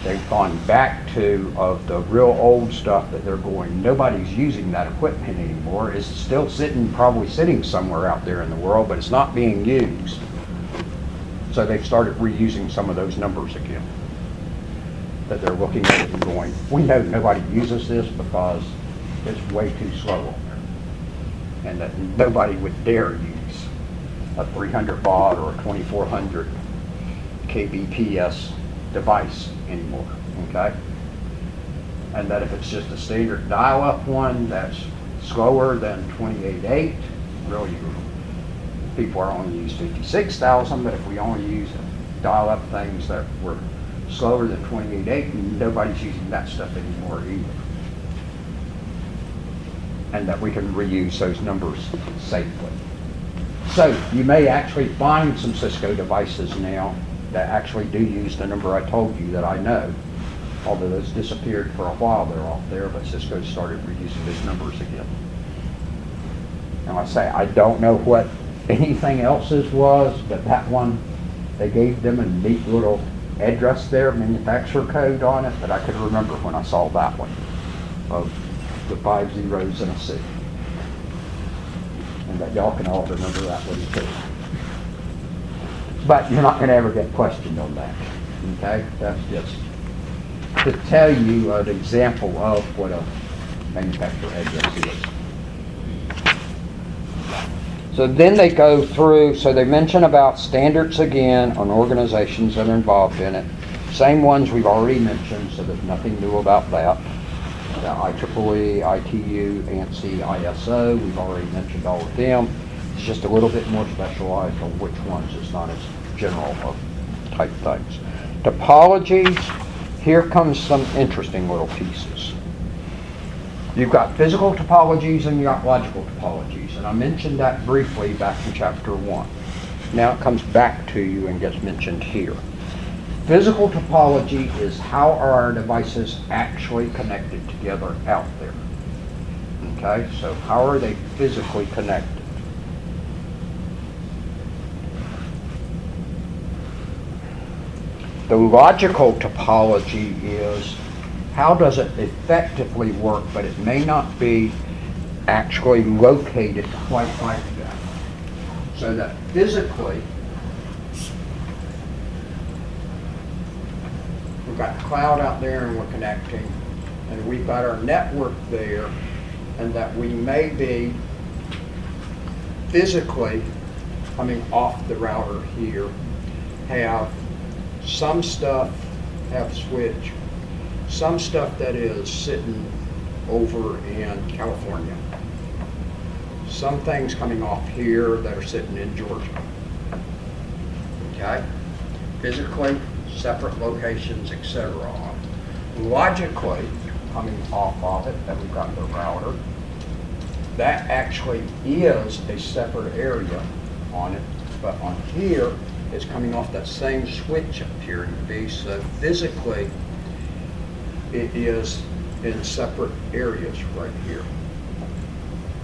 They've gone back to the real old stuff that they're going, nobody's using that equipment anymore. It's still probably sitting somewhere out there in the world, but it's not being used. So they've started reusing some of those numbers again. That they're looking at it and going, we know nobody uses this because it's way too slow on there. And that nobody would dare use a 300 baud or a 2400 kbps device anymore, okay? And that if it's just a standard dial-up one that's slower than 28.8, really people are only use 56,000, but if we only use dial-up things that were slower than 28.8, nobody's using that stuff anymore either. And that we can reuse those numbers safely. So you may actually find some Cisco devices now that actually do use the number I told you that I know. Although those disappeared for a while, they're off there, but Cisco started reusing those numbers again. And I say, I don't know what anything else's was, but that one, they gave them a neat little address there, manufacturer code on it, that I could remember when I saw that one, of the 5 zeros and a C. And that y'all can all remember that one too. But you're not going to ever get questioned on that, okay? That's just to tell you an example of what a manufacturer address is. So then they go through, so they mention about standards again on organizations that are involved in it. Same ones we've already mentioned, so there's nothing new about that. The IEEE, ITU, ANSI, ISO, we've already mentioned all of them. It's just a little bit more specialized on which ones. It's not as general of type things. Topologies, here comes some interesting little pieces. You've got physical topologies and you've got logical topologies, and I mentioned that briefly back in chapter 1. Now it comes back to you and gets mentioned here. Physical topology is how are our devices actually connected together out there. Okay, so how are they physically connected? The logical topology is how does it effectively work, but it may not be actually located quite like that. So that physically, we've got the cloud out there and we're connecting, and we've got our network there, and that we may be physically coming off the router here, have some stuff have switch, some stuff that is sitting over in California, some things coming off here that are sitting in Georgia. Okay? Physically, separate locations, etc. Logically, coming off of it, that we've got the router, that actually is a separate area on it, but on here, it's coming off that same switch appearing to be, so physically it is in separate areas right here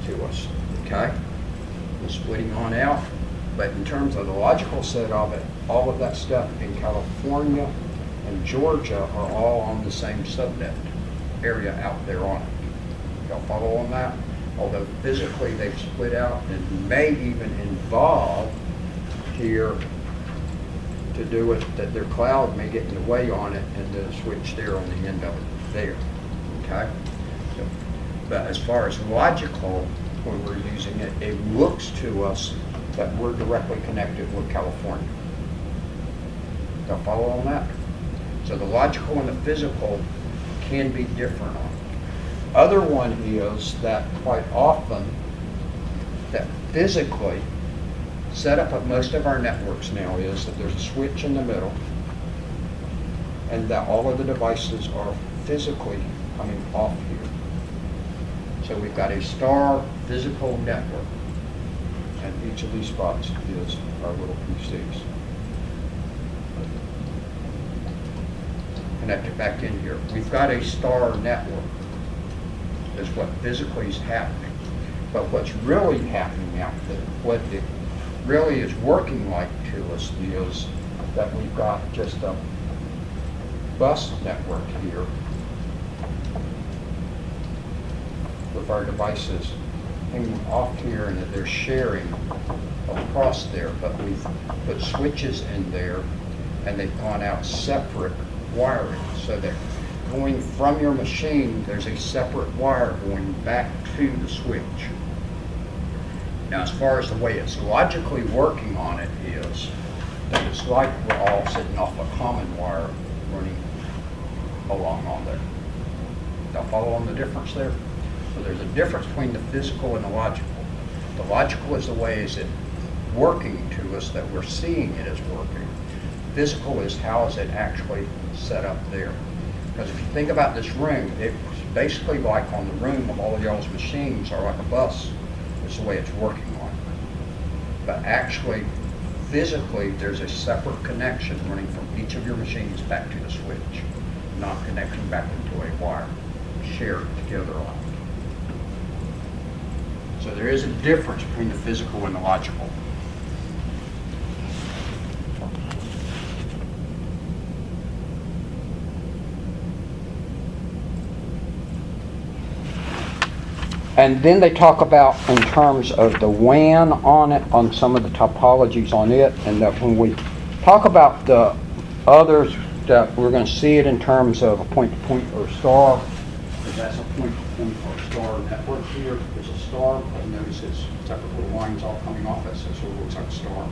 to us, okay? And splitting on out, but in terms of the logical set of it, all of that stuff in California and Georgia are all on the same subnet area out there on it. Y'all follow on that? Although physically they've split out and may even involve here to do it, that their cloud may get in the way on it and the switch there on the end of it there, okay? So, but as far as logical, when we're using it, it looks to us that we're directly connected with California. Y'all follow on that? So the logical and the physical can be different on it. Other one is that quite often, that physically, setup of most of our networks now is that there's a switch in the middle, and that all of the devices are physically coming off here. So we've got a star physical network, and each of these spots is our little PCs. Connected back in here. We've got a star network, is what physically is happening. But what's really happening out there, what it really is working like to us is that we've got just a bus network here with our devices hanging off here, and that they're sharing across there. But we've put switches in there, and they've gone out separate wiring, so that going from your machine, there's a separate wire going back to the switch. Now, as far as the way it's logically working on it is that it's like we're all sitting off a common wire running along on there. Y'all follow on the difference there? So there's a difference between the physical and the logical. The logical is the way is it working to us, that we're seeing it as working. Physical is how is it actually set up there. Because if you think about this room, it's basically like on the room of all of y'all's machines are like a bus. It's the way it's working on. But actually, physically, there's a separate connection running from each of your machines back to the switch, not connecting back into a wire, shared together on it. So there is a difference between the physical and the logical. And then they talk about in terms of the WAN on it, on some of the topologies on it, and that when we talk about the others, that we're going to see it in terms of a point-to-point or star. That's a point-to-point or star network here. It's a star, but notice it's separate little lines all coming off it, so it sort of looks like a star.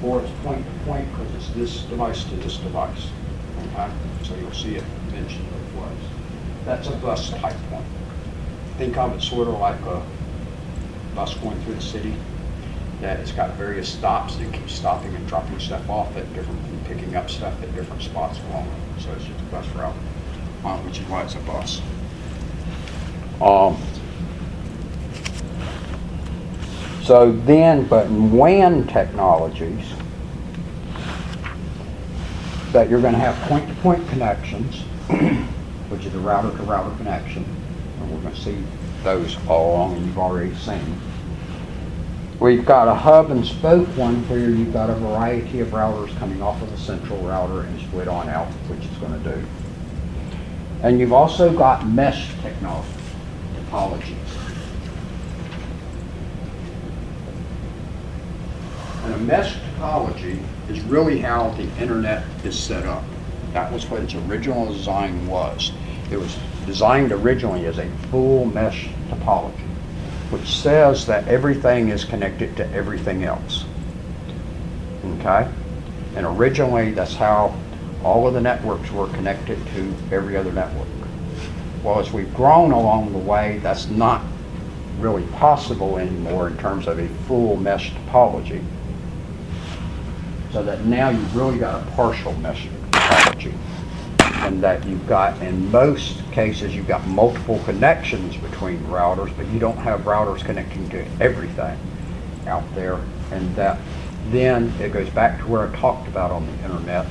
Or it's point-to-point because it's this device to this device. Okay? So you'll see it mentioned both ways. That's a bus type one. Think of it sort of like a bus going through the city, that it's got various stops that keep stopping and dropping stuff off at different, and picking up stuff at different spots along it. So it's just a bus route, which is why it's a bus. So then, but in WAN technologies, that you're going to have point-to-point connections, which is a router-to-router connection. We're going to see those all along, and you've already seen. We've got a hub and spoke one where you've got a variety of routers coming off of the central router and split on out, which it's going to do. And you've also got mesh technology, topologies. And a mesh topology is really how the internet is set up. That was what its original design was. It was designed originally as a full mesh topology, which says that everything is connected to everything else. Okay? And originally, that's how all of the networks were connected to every other network. Well, as we've grown along the way, that's not really possible anymore in terms of a full mesh topology. So that now you've really got a partial mesh topology. And that you've got, in most cases, you've got multiple connections between routers, but you don't have routers connecting to everything out there. And that then it goes back to where I talked about on the internet,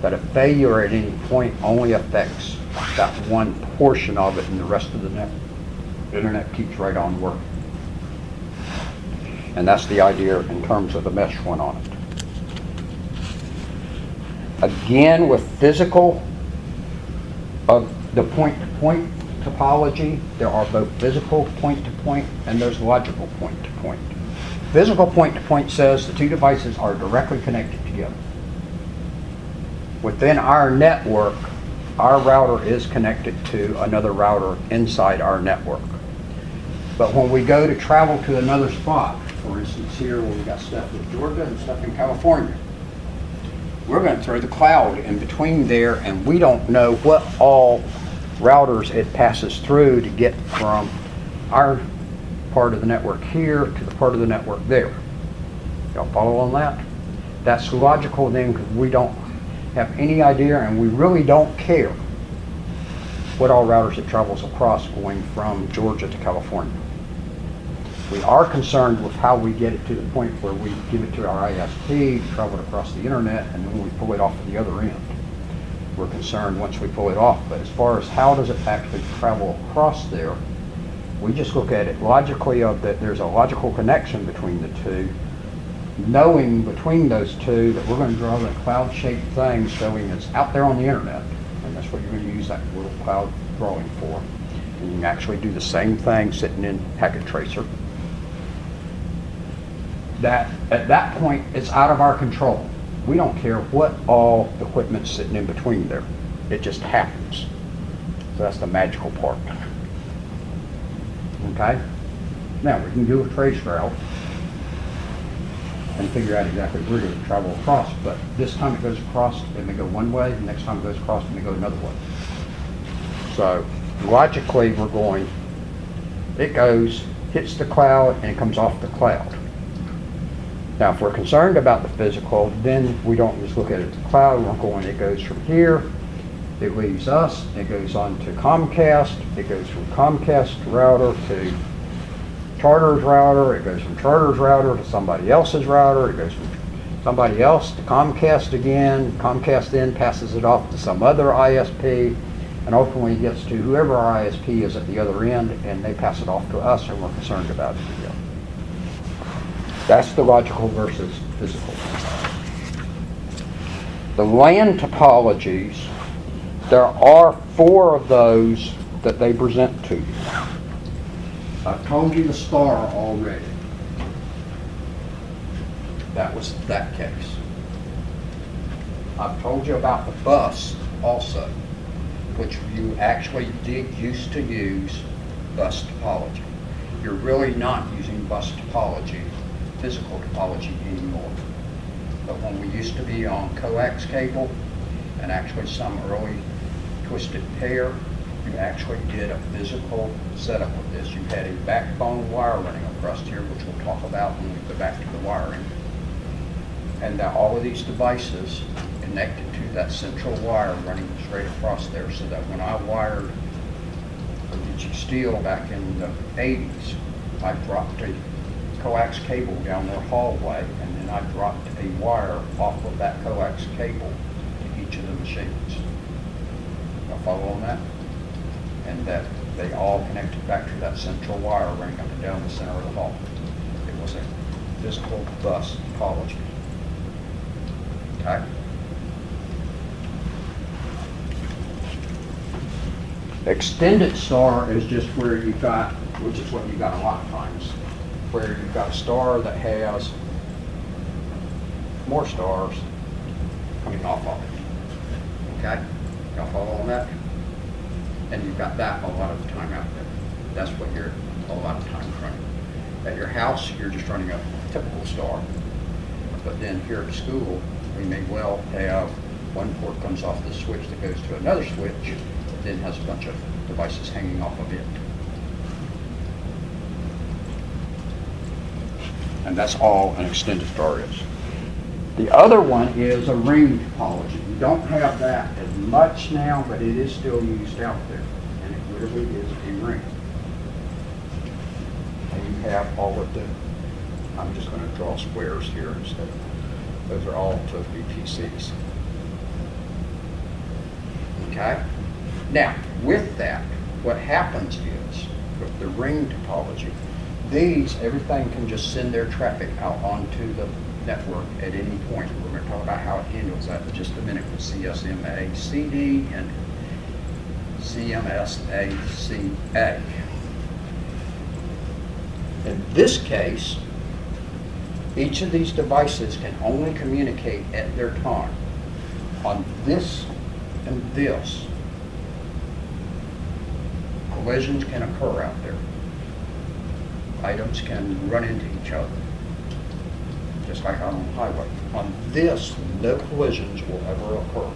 that a failure at any point only affects that one portion of it, and the rest of the internet keeps right on working. And that's the idea in terms of the mesh one on it. Again, with physical, of the point-to-point topology, there are both physical point-to-point and there's logical point-to-point. Physical point-to-point says the two devices are directly connected together. Within our network, our router is connected to another router inside our network. But when we go to travel to another spot, for instance here where we got stuff in Georgia and stuff in California, we're going to throw the cloud in between there, and we don't know what all routers it passes through to get from our part of the network here to the part of the network there. Y'all follow on that? That's logical then, because we don't have any idea, and we really don't care what all routers it travels across going from Georgia to California. We are concerned with how we get it to the point where we give it to our ISP to travel it across the internet, and then we pull it off at the other end. We're concerned once we pull it off, but as far as how does it actually travel across there, we just look at it logically of that there's a logical connection between the two, knowing between those two that we're going to draw the cloud-shaped thing showing it's out there on the internet, and that's what you're going to use that little cloud drawing for. And you can actually do the same thing sitting in Packet Tracer. That at that point it's out of our control. We don't care what all equipment's sitting in between there. It just happens. So that's the magical part. Okay? Now we can do a trace route and figure out exactly where to travel across, but this time it goes across and they go one way, the next time it goes across and they go another way. So logically we're going, it goes, hits the cloud, and it comes off the cloud. Now, if we're concerned about the physical, then we don't just look at it as a cloud. We're going, it goes from here, it leaves us, it goes on to Comcast, it goes from Comcast router to Charter's router, it goes from Charter's router to somebody else's router, it goes from somebody else to Comcast again. Comcast then passes it off to some other ISP, and ultimately it gets to whoever our ISP is at the other end, and they pass it off to us, and we're concerned about it again. That's the logical versus physical. The LAN topologies, there are 4 of those that they present to you. I've told you the star already. That was that case. I've told you about the bus also, which you actually used to use bus topology. You're really not using bus topology, physical topology anymore. But when we used to be on coax cable, and actually some early twisted pair, you actually did a physical setup with this. You had a backbone wire running across here, which we'll talk about when we go back to the wiring. And now all of these devices connected to that central wire running straight across there, so that when I wired the DG Steel back in the 80s, I dropped a coax cable down their hallway, and then I dropped a wire off of that coax cable to each of the machines. Y'all follow on that? And that they all connected back to that central wire running up and down the center of the hall. It was a physical bus topology. Okay? Extended star is just where you've got, which is what you got a lot of times, where you've got a star that has more stars coming off of it. Okay? Y'all follow on that? And you've got that a lot of the time out there. That's what you're a lot of times running. At your house, you're just running a typical star. But then here at school, we may well have one port comes off the switch that goes to another switch, that then has a bunch of devices hanging off of it. And that's all an extended star is. The other one is a ring topology. You don't have that as much now, but it is still used out there. And it literally is a ring. And you have all of the, I'm just going to draw squares here instead. Those are all to VPCs. Okay? Now, with that, what happens is, with the ring topology, these, everything can just send their traffic out onto the network at any point. We're going to talk about how it handles that in just a minute with CSMA-CD and CMS-ACA. In this case, each of these devices can only communicate at their time. On this and this, collisions can occur out there. Items can run into each other. just like on the highway. On this, no collisions will ever occur.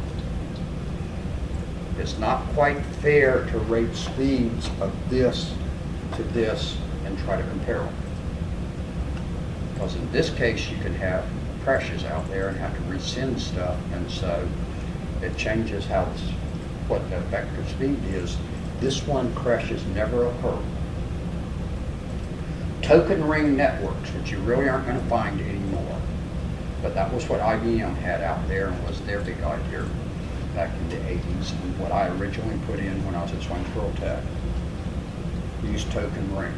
It's not quite fair to rate speeds of this to this and try to compare them. Because in this case, you could have crashes out there and have to resend stuff, and so it changes how what the vector speed is. This one, crashes never occur. Token ring networks, which you really aren't going to find anymore, but that was what IBM had out there and was their big idea back in the 80s, and what I originally put in when I was at Swainsboro Tech. Use token ring.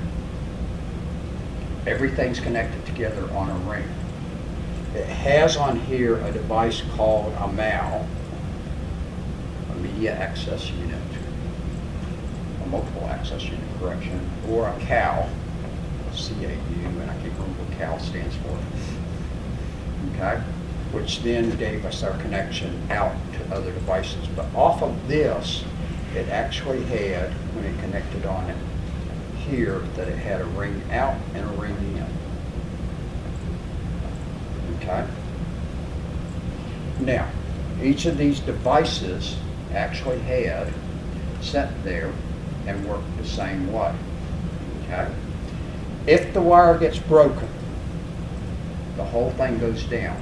Everything's connected together on a ring. It has on here a device called a MAU, a media access unit, a multiple access unit, correction, or a CAU, CAU, and I can't remember what CAU stands for. Okay? Which then gave us our connection out to other devices. But off of this, it actually had, when it connected on it here, that it had a ring out and a ring in. Okay? Now, each of these devices actually had set there and worked the same way. Okay? If the wire gets broken, the whole thing goes down,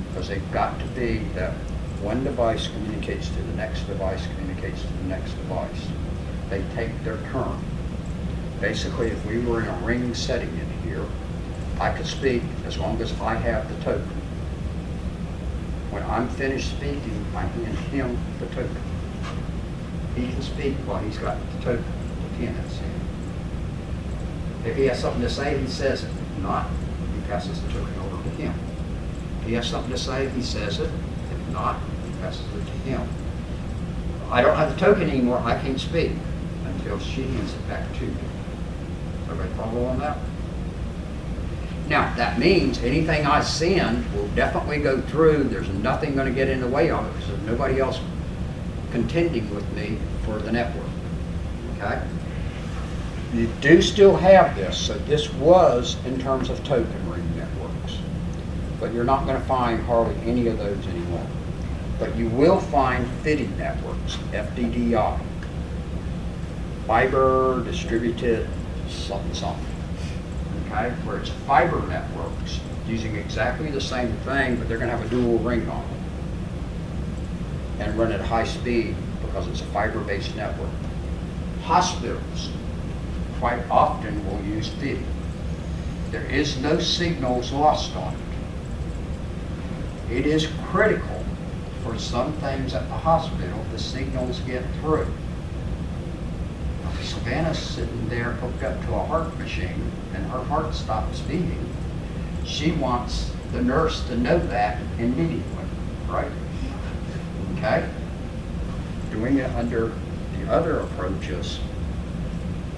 because they've got to be that one device communicates to the next device, communicates to the next device. They take their turn. Basically, if we were in a ring setting in here, I could speak as long as I have the token. When I'm finished speaking, I hand him the token. He can speak while he's got the token, the pen that's in. If he has something to say, he says it. If not, he passes the token over to him. If he has something to say, he says it. If not, he passes it to him. I don't have the token anymore, I can't speak until she hands it back to me. Everybody follow on that? Now, that means anything I send will definitely go through. There's nothing going to get in the way of it because there's nobody else contending with me for the network. Okay? You do still have this, so this was in terms of token ring networks. But you're not going to find hardly any of those anymore. But you will find FDDI networks, FDDI. Fiber distributed something. Okay, where it's fiber networks using exactly the same thing, but they're going to have a dual ring on them and run at high speed because it's a fiber-based network. Hospitals quite often will use FDDI. There is no signals lost on it. It is critical for some things at the hospital the signals get through. Savannah's sitting there hooked up to a heart machine and her heart stops beating. She wants the nurse to know that immediately, right? Okay? Doing it under the other approaches,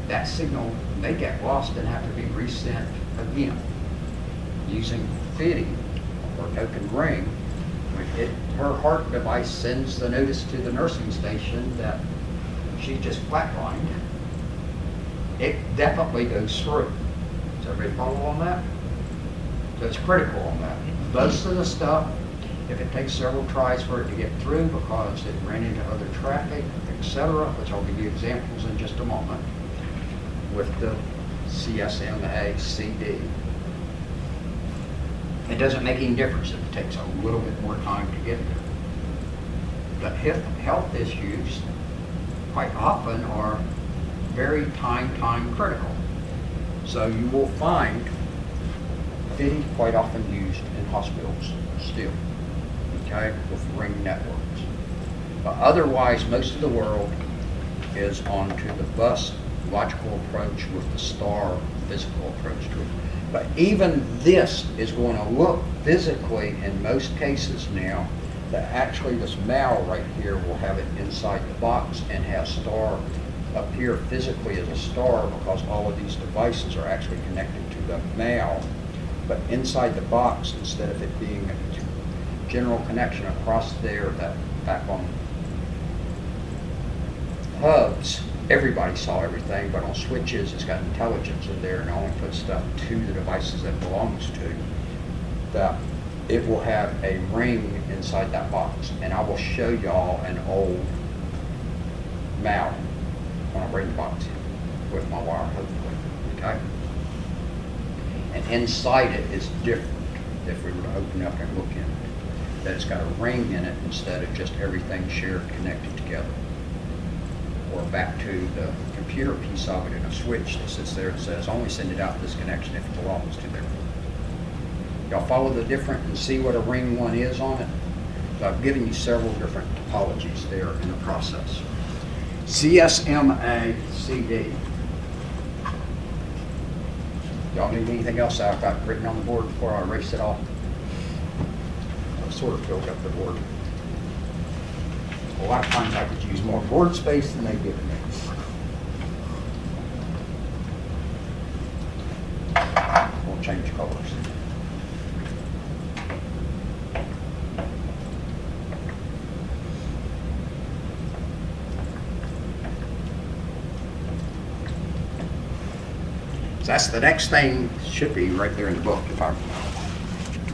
that signal may get lost and have to be resent again. Using FDDI or token ring, when her heart device sends the notice to the nursing station that she just flatlined, it definitely goes through. Does everybody follow on that? So it's critical on that. Most of the stuff, if it takes several tries for it to get through because it ran into other traffic, etc., which I'll give you examples in just a moment, with the CSMA CD, it doesn't make any difference if it takes a little bit more time to get there. But health issues quite often are very time critical. So you will find FDDI quite often used in hospitals still, okay, with ring networks. But otherwise, most of the world is onto the bus logical approach with the star physical approach to it. But even this is going to look physically in most cases now that actually this MAU right here will have it inside the box and have star up here physically as a star because all of these devices are actually connected to the MAU. But inside the box, instead of it being a general connection across there, that back on hubs, everybody saw everything, but on switches, it's got intelligence in there and only puts stuff to the devices that it belongs to. that it will have a ring inside that box. And I will show y'all an old mount when I bring the box in with my wire, hopefully, okay? And inside it is different if we were to open up and look in it. That it's got a ring in it instead of just everything shared, connected together. Or back to the computer piece of it and a switch that sits there and says, only send it out this connection if it belongs to there. Y'all follow the different and see what a ring one is on it? So I've given you several different topologies there in the process. CSMA CD. Y'all need anything else I've got written on the board before I erase it off? I've sort of filled up the board. A lot of times I could use more board space than they give me. We'll change colors. So that's the next thing, should be right there in the book if I'm,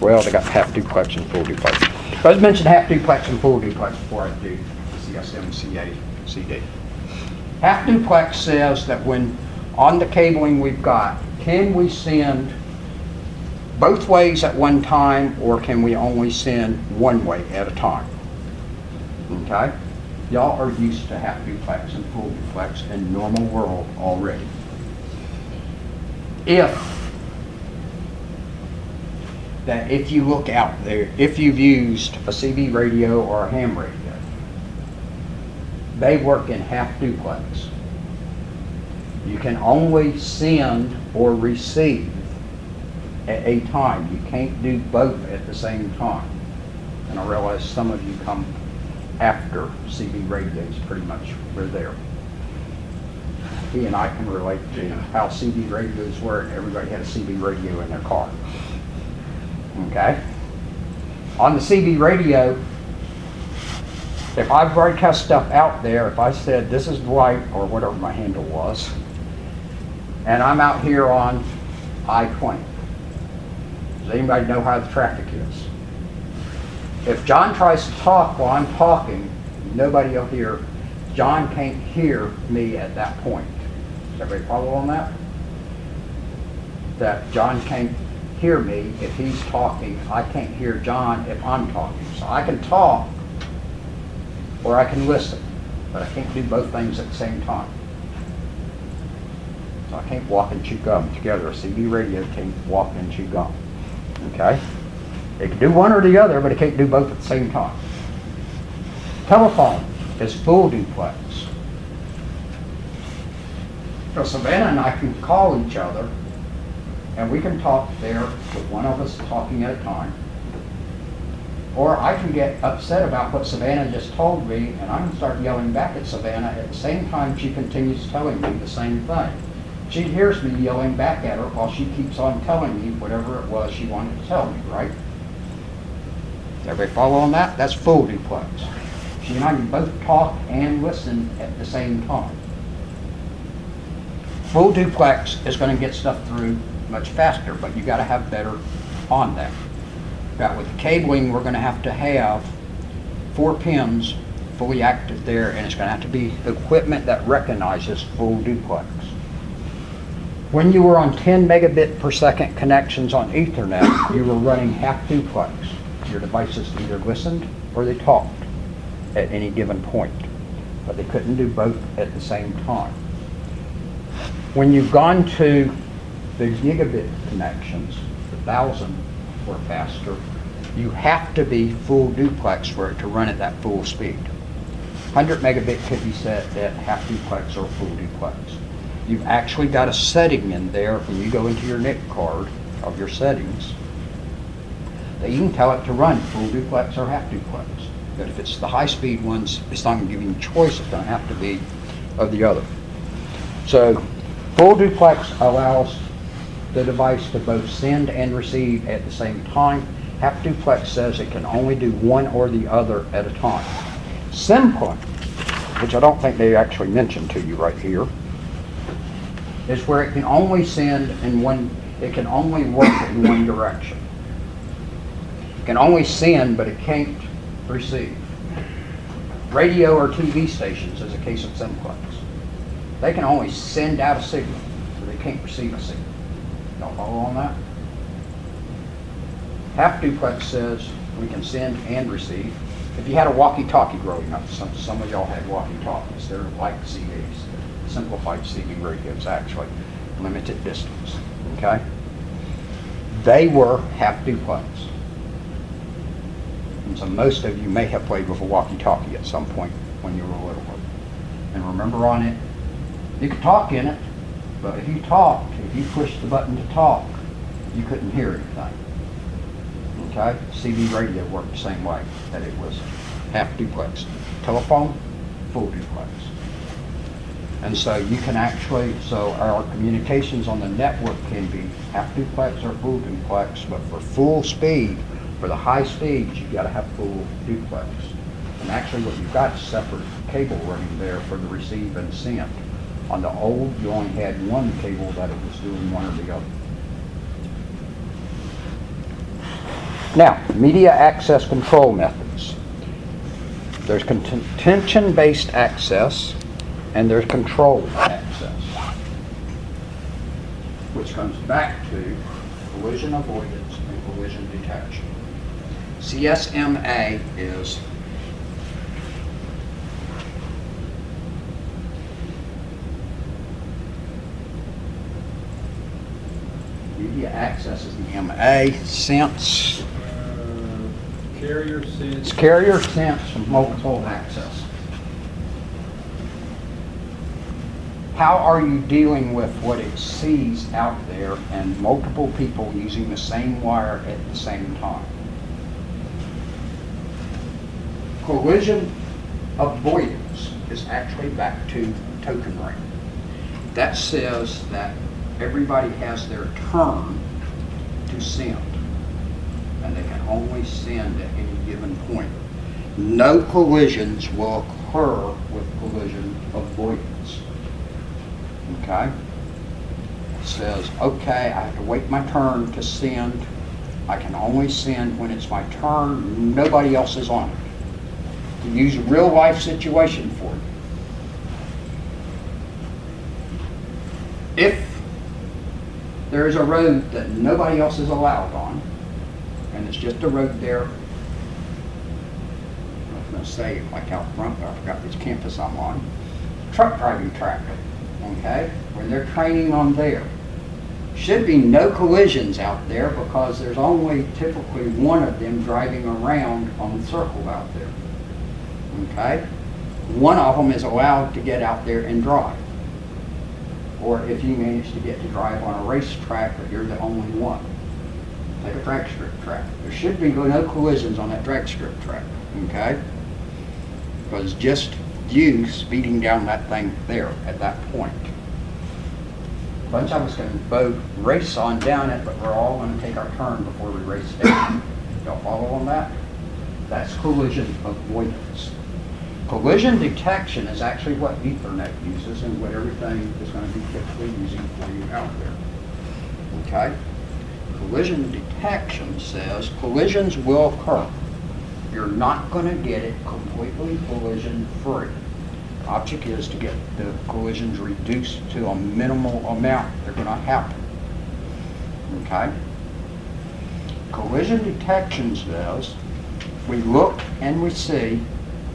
well, they got half duplex and full duplex. I was mentioned half duplex and full duplex before I do CSM, CD. Half duplex says that when on the cabling we've got, can we send both ways at one time, or can we only send one way at a time? Okay? Y'all are used to half duplex and full duplex in normal world already. If you look out there, if you've used a CB radio or a ham radio, they work in half duplex. You can only send or receive at a time. You can't do both at the same time. And I realize some of you come after CB radios, pretty much we're there. He and I can relate to how CB radios were, and everybody had a CB radio in their car. Okay? On the CB radio, if I broadcast stuff out there, if I said this is Dwight, or whatever my handle was, and I'm out here on I-20, does anybody know how the traffic is? If John tries to talk while I'm talking, nobody will hear. John can't hear me at that point. Does everybody follow on that? That John can't hear me if he's talking. I can't hear John if I'm talking. So I can talk or I can listen, but I can't do both things at the same time. So I can't walk and chew gum together. A CB radio can't walk and chew gum. Okay? It can do one or the other, but it can't do both at the same time. Telephone is full duplex. So Savannah and I can call each other, and we can talk there with one of us talking at a time. Or I can get upset about what Savannah just told me, and I can start yelling back at Savannah at the same time she continues telling me the same thing. She hears me yelling back at her while she keeps on telling me whatever it was she wanted to tell me, right? Everybody follow on that? That's full duplex. She and I can both talk and listen at the same time. Full duplex is going to get stuff through much faster, but you got to have better on that. Now with the cabling, we're going to have 4 pins fully active there, and it's going to have to be equipment that recognizes full duplex. When you were on 10 megabit per second connections on Ethernet, you were running half duplex. Your devices either listened or they talked at any given point, but they couldn't do both at the same time. When you've gone to the gigabit connections, the 1,000 or faster, you have to be full duplex for it to run at that full speed. 100 megabit could be set at half duplex or full duplex. You've actually got a setting in there when you go into your NIC card of your settings that you can tell it to run full duplex or half duplex. But if it's the high speed ones, it's not going to give you a choice. It's going to have to be of the other. So full duplex allows the device to both send and receive at the same time. Half duplex says it can only do one or the other at a time. Simplex, which I don't think they actually mentioned to you right here, is where it can only send in one, it can only work in one direction. It can only send, but it can't receive. Radio or TV stations is a case of simplex. They can only send out a signal, but they can't receive a signal. Y'all follow on that? Half duplex says we can send and receive. If you had a walkie-talkie growing up, some of y'all had walkie-talkies. They're like CDs, simplified CD radios actually, limited distance, okay? They were half duplex. And so most of you may have played with a walkie-talkie at some point when you were little. And remember on it, you could talk in it, but if you talked, if you pushed the button to talk, you couldn't hear anything. Okay? CD radio worked the same way, that it was half duplex. Telephone, full duplex. And so you can actually, so our communications on the network can be half duplex or full duplex, but for full speed, for the high speeds, you've got to have full duplex. And actually what you've got is separate cable running there for the receive and send. On the old, you only had one cable that it was doing one or the other. Now, media access control methods. There's contention-based access and there's controlled access, which comes back to collision avoidance and collision detection. CSMA is media access is the MA, sense. Carrier sense. It's carrier sense from multiple access. How are you dealing with what it sees out there and multiple people using the same wire at the same time? Collision avoidance is actually back to token ring. That says that everybody has their turn to send, and they can only send at any given point. No collisions will occur with collision avoidance. Okay? It says, okay, I have to wait my turn to send. I can only send when it's my turn. Nobody else is on it. To use a real life situation for you. If there is a road that nobody else is allowed on, and it's just a road there, I was going to say like out front, but I forgot which campus I'm on, truck driving track, okay, when they're training on there. Should be no collisions out there because there's only typically one of them driving around on the circle out there, okay? One of them is allowed to get out there and drive. Or if you manage to get to drive on a racetrack, but you're the only one. Like a drag strip track. There should be no collisions on that drag strip track, okay? Because just you speeding down that thing there at that point. A bunch of us can both race on down it, but we're all going to take our turn before we race down. Y'all follow on that? That's collision avoidance. Collision detection is actually what Ethernet uses and what everything is going to be typically using for you out there. Okay? Collision detection says collisions will occur. You're not going to get it completely collision free. The object is to get the collisions reduced to a minimal amount. They're going to happen. Okay? Collision detection says we look and we see,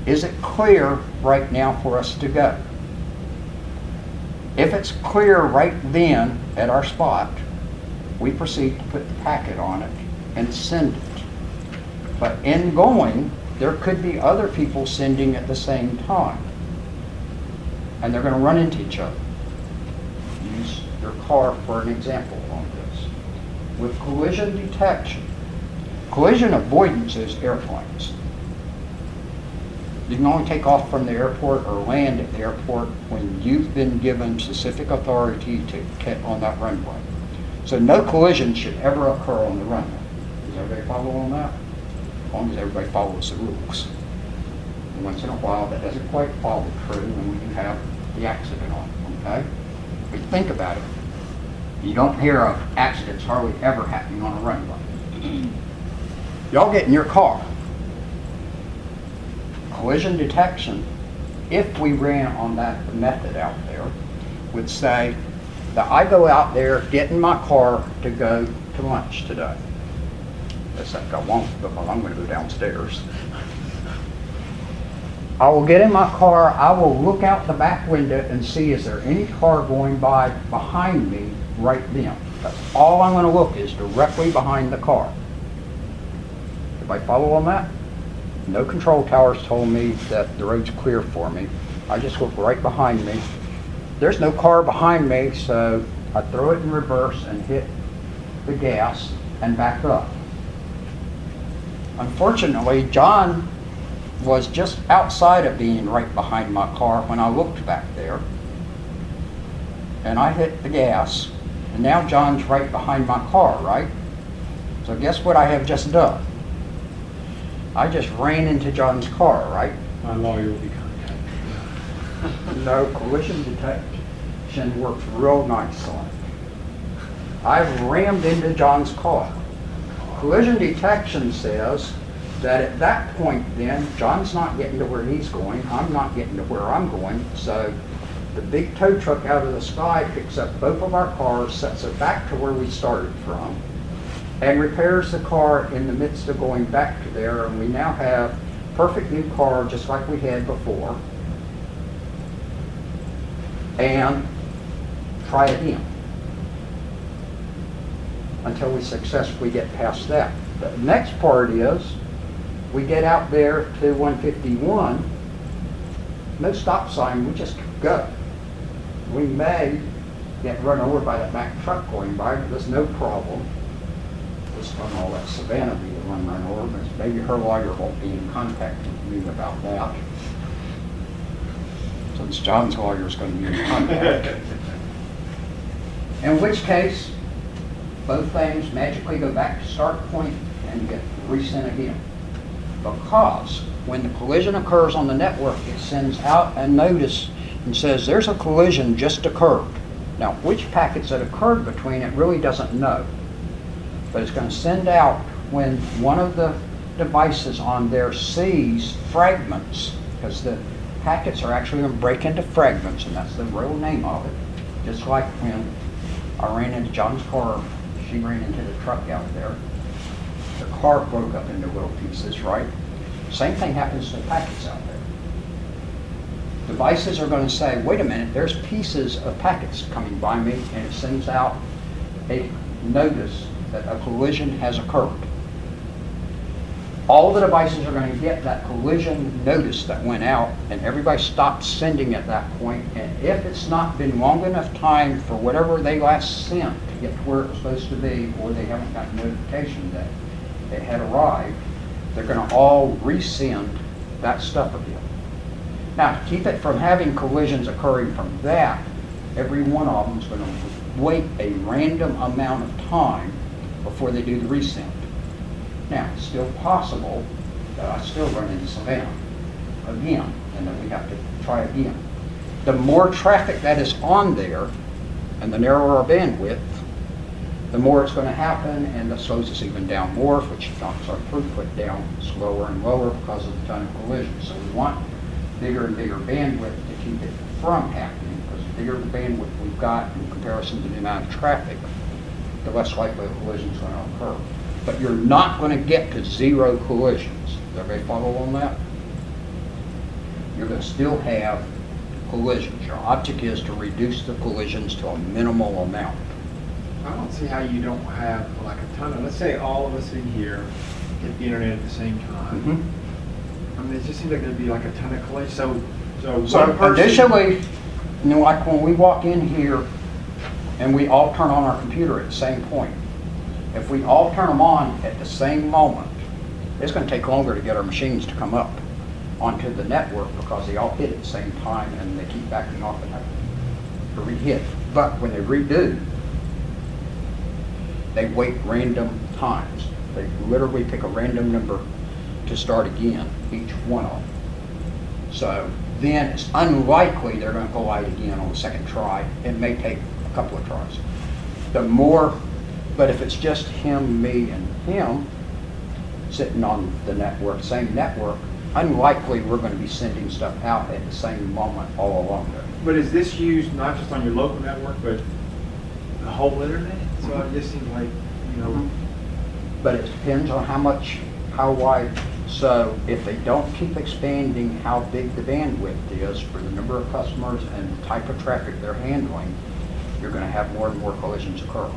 is it clear right now for us to go? If it's clear right then at our spot, we proceed to put the packet on it and send it. But in going, there could be other people sending at the same time. And they're going to run into each other. Use your car for an example on this. With collision detection, collision avoidance is airplanes. You can only take off from the airport or land at the airport when you've been given specific authority to get on that runway. So no collision should ever occur on the runway. Does everybody follow on that? As long as everybody follows the rules. And once in a while, that doesn't quite follow true, and we can have the accident on it, okay? But think about it. You don't hear of accidents hardly ever happening on a runway. y'all get in your car. Collision detection, if we ran on that method out there, would say that I go out there, get in my car to go to lunch today. I think I won't, because I'm going to go downstairs. I will get in my car, I will look out the back window and see is there any car going by behind me right then. That's all I'm going to look is directly behind the car. Everybody follow on that? No control towers told me that the road's clear for me. I just look right behind me. There's no car behind me, so I throw it in reverse and hit the gas and back up. Unfortunately, John was just outside of being right behind my car when I looked back there. And I hit the gas, and now John's right behind my car, right? So guess what I have just done? I just ran into John's car, right? My lawyer will be contacted. No, collision detection works real nice on it. I've rammed into John's car. Collision detection says that at that point then, John's not getting to where he's going, I'm not getting to where I'm going, so the big tow truck out of the sky picks up both of our cars, sets it back to where we started from, and repairs the car in the midst of going back to there, and we now have perfect new car just like we had before. And try again until we successfully get past that. The next part is we get out there to 151, no stop sign, we just go. We may get run over by that back truck going by, but there's no problem. This time all that Savannah being run over, but maybe her lawyer won't be in contact with me about that. Since John's lawyer is going to be in contact. In which case, both things magically go back to start point and get resent again. Because when the collision occurs on the network, it sends out a notice and says there's a collision just occurred. Now, which packets that occurred between it really doesn't know. But it's going to send out when one of the devices on there sees fragments, because the packets are actually going to break into fragments, and that's the real name of it. Just like when I ran into John's car, she ran into the truck out there. The car broke up into little pieces, right? Same thing happens to the packets out there. Devices are going to say, wait a minute, there's pieces of packets coming by me, and it sends out a notice that a collision has occurred. All the devices are going to get that collision notice that went out, and everybody stops sending at that point. And if it's not been long enough time for whatever they last sent to get to where it was supposed to be, or they haven't got notification that it had arrived, they're going to all resend that stuff again. Now, to keep it from having collisions occurring from that, every one of them is going to wait a random amount of time before they do the resend. Now, it's still possible that I still run into Savannah again, and then we have to try again. The more traffic that is on there, and the narrower our bandwidth, the more it's going to happen, and that slows us even down more, which knocks our throughput down slower and lower because of the ton of collisions. So we want bigger and bigger bandwidth to keep it from happening, because the bigger the bandwidth we've got in comparison to the amount of traffic, the less likely a collision is going to occur. But you're not going to get to zero collisions. Does everybody follow on that? You're going to still have collisions. Your object is to reduce the collisions to a minimal amount. I don't see how you don't have like a ton of, let's say all of us in here get the internet at the same time. Mm-hmm. I mean, it just seems like there'd be like a ton of collisions. So So one person. additionally, you know, like when we walk in here and we all turn on our computer at the same point, if we all turn them on at the same moment, it's going to take longer to get our machines to come up onto the network because they all hit at the same time and they keep backing off and have to re-hit. But when they redo, they wait random times. They literally pick a random number to start again, each one of them. So then it's unlikely they're going to go light again on the second try. It may take a couple of tries. The more, but if it's just him, me, and him, sitting on the network, same network, unlikely we're going to be sending stuff out at the same moment all along there. But is this used not just on your local network, but the whole internet? So it just seems like, you know, But it depends on how wide. So if they don't keep expanding how big the bandwidth is for the number of customers and the type of traffic they're handling, you're going to have more and more collisions occur.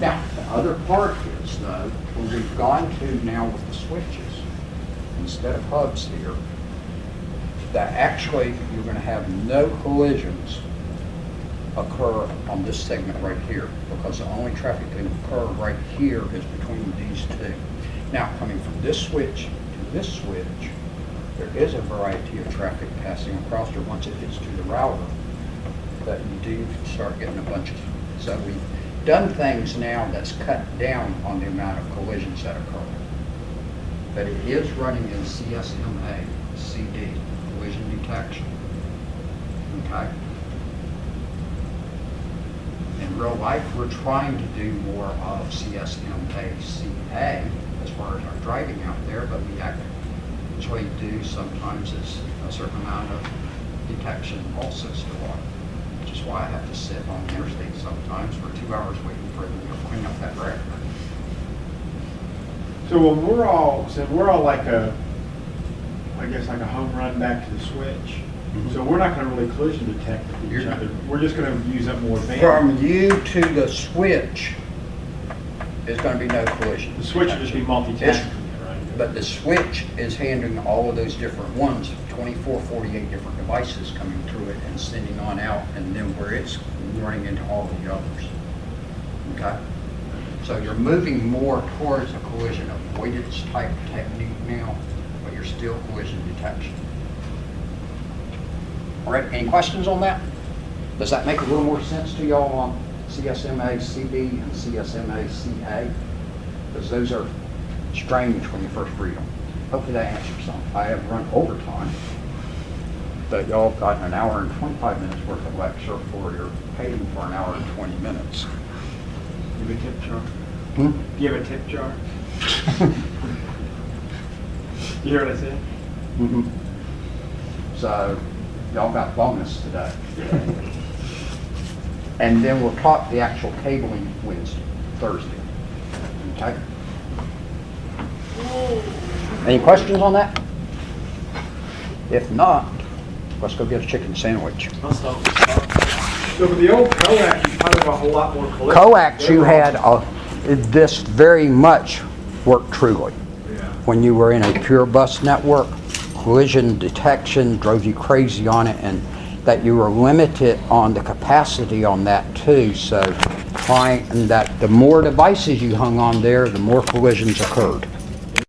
Now, the other part is, though, where we've gone to now with the switches, instead of hubs here, that actually you're going to have no collisions occur on this segment right here, because the only traffic that can occur right here is between these two. Now, coming from this switch to this switch, there is a variety of traffic passing across there once it gets to the router that you do start getting a bunch of. So we've done things now that's cut down on the amount of collisions that occur. But it is running in CSMA, CD, collision detection. Okay? In real life, we're trying to do more of CSMA-CA as far as our driving out there, but we actually do sometimes is a certain amount of detection also still on, which is why I have to sit on the interstate sometimes for 2 hours waiting for them to clean up that wreck. so when we're all like I guess like a home run back to the switch. So we're not going to really collision detect with each You're not. other. We're just going to use up more bandwidth. From you to the switch, there's going to be no collision. The switch will just be multitasking, right? But the switch is handling all of those different ones, 24, 48 different devices coming through it and sending on out, and then where it's running into all the others. Okay? So you're moving more towards a collision avoidance type technique now, but you're still collision detection. All right, any questions on that? Does that make a little more sense to y'all on CSMA-CB and CSMA-CA? Because those are strange when you first read them. Hopefully that answers some. I have run overtime, but y'all got an hour and 25 minutes worth of lecture for your paying for an hour and 20 minutes. Give a tip jar. Hmm? Give a tip jar. You hear what I said? Mhm. So y'all got bonus today. And then we'll talk the actual cabling Thursday. Okay? Any questions on that? If not, let's go get a chicken sandwich. I'll stop. So for the old coax, you probably have a whole lot more collisions. Coax, you had this very much worked truly. Yeah. When you were in a pure bus network, collision detection drove you crazy on it, and that you were limited on the capacity on that too. So trying that the more devices you hung on there, the more collisions occurred.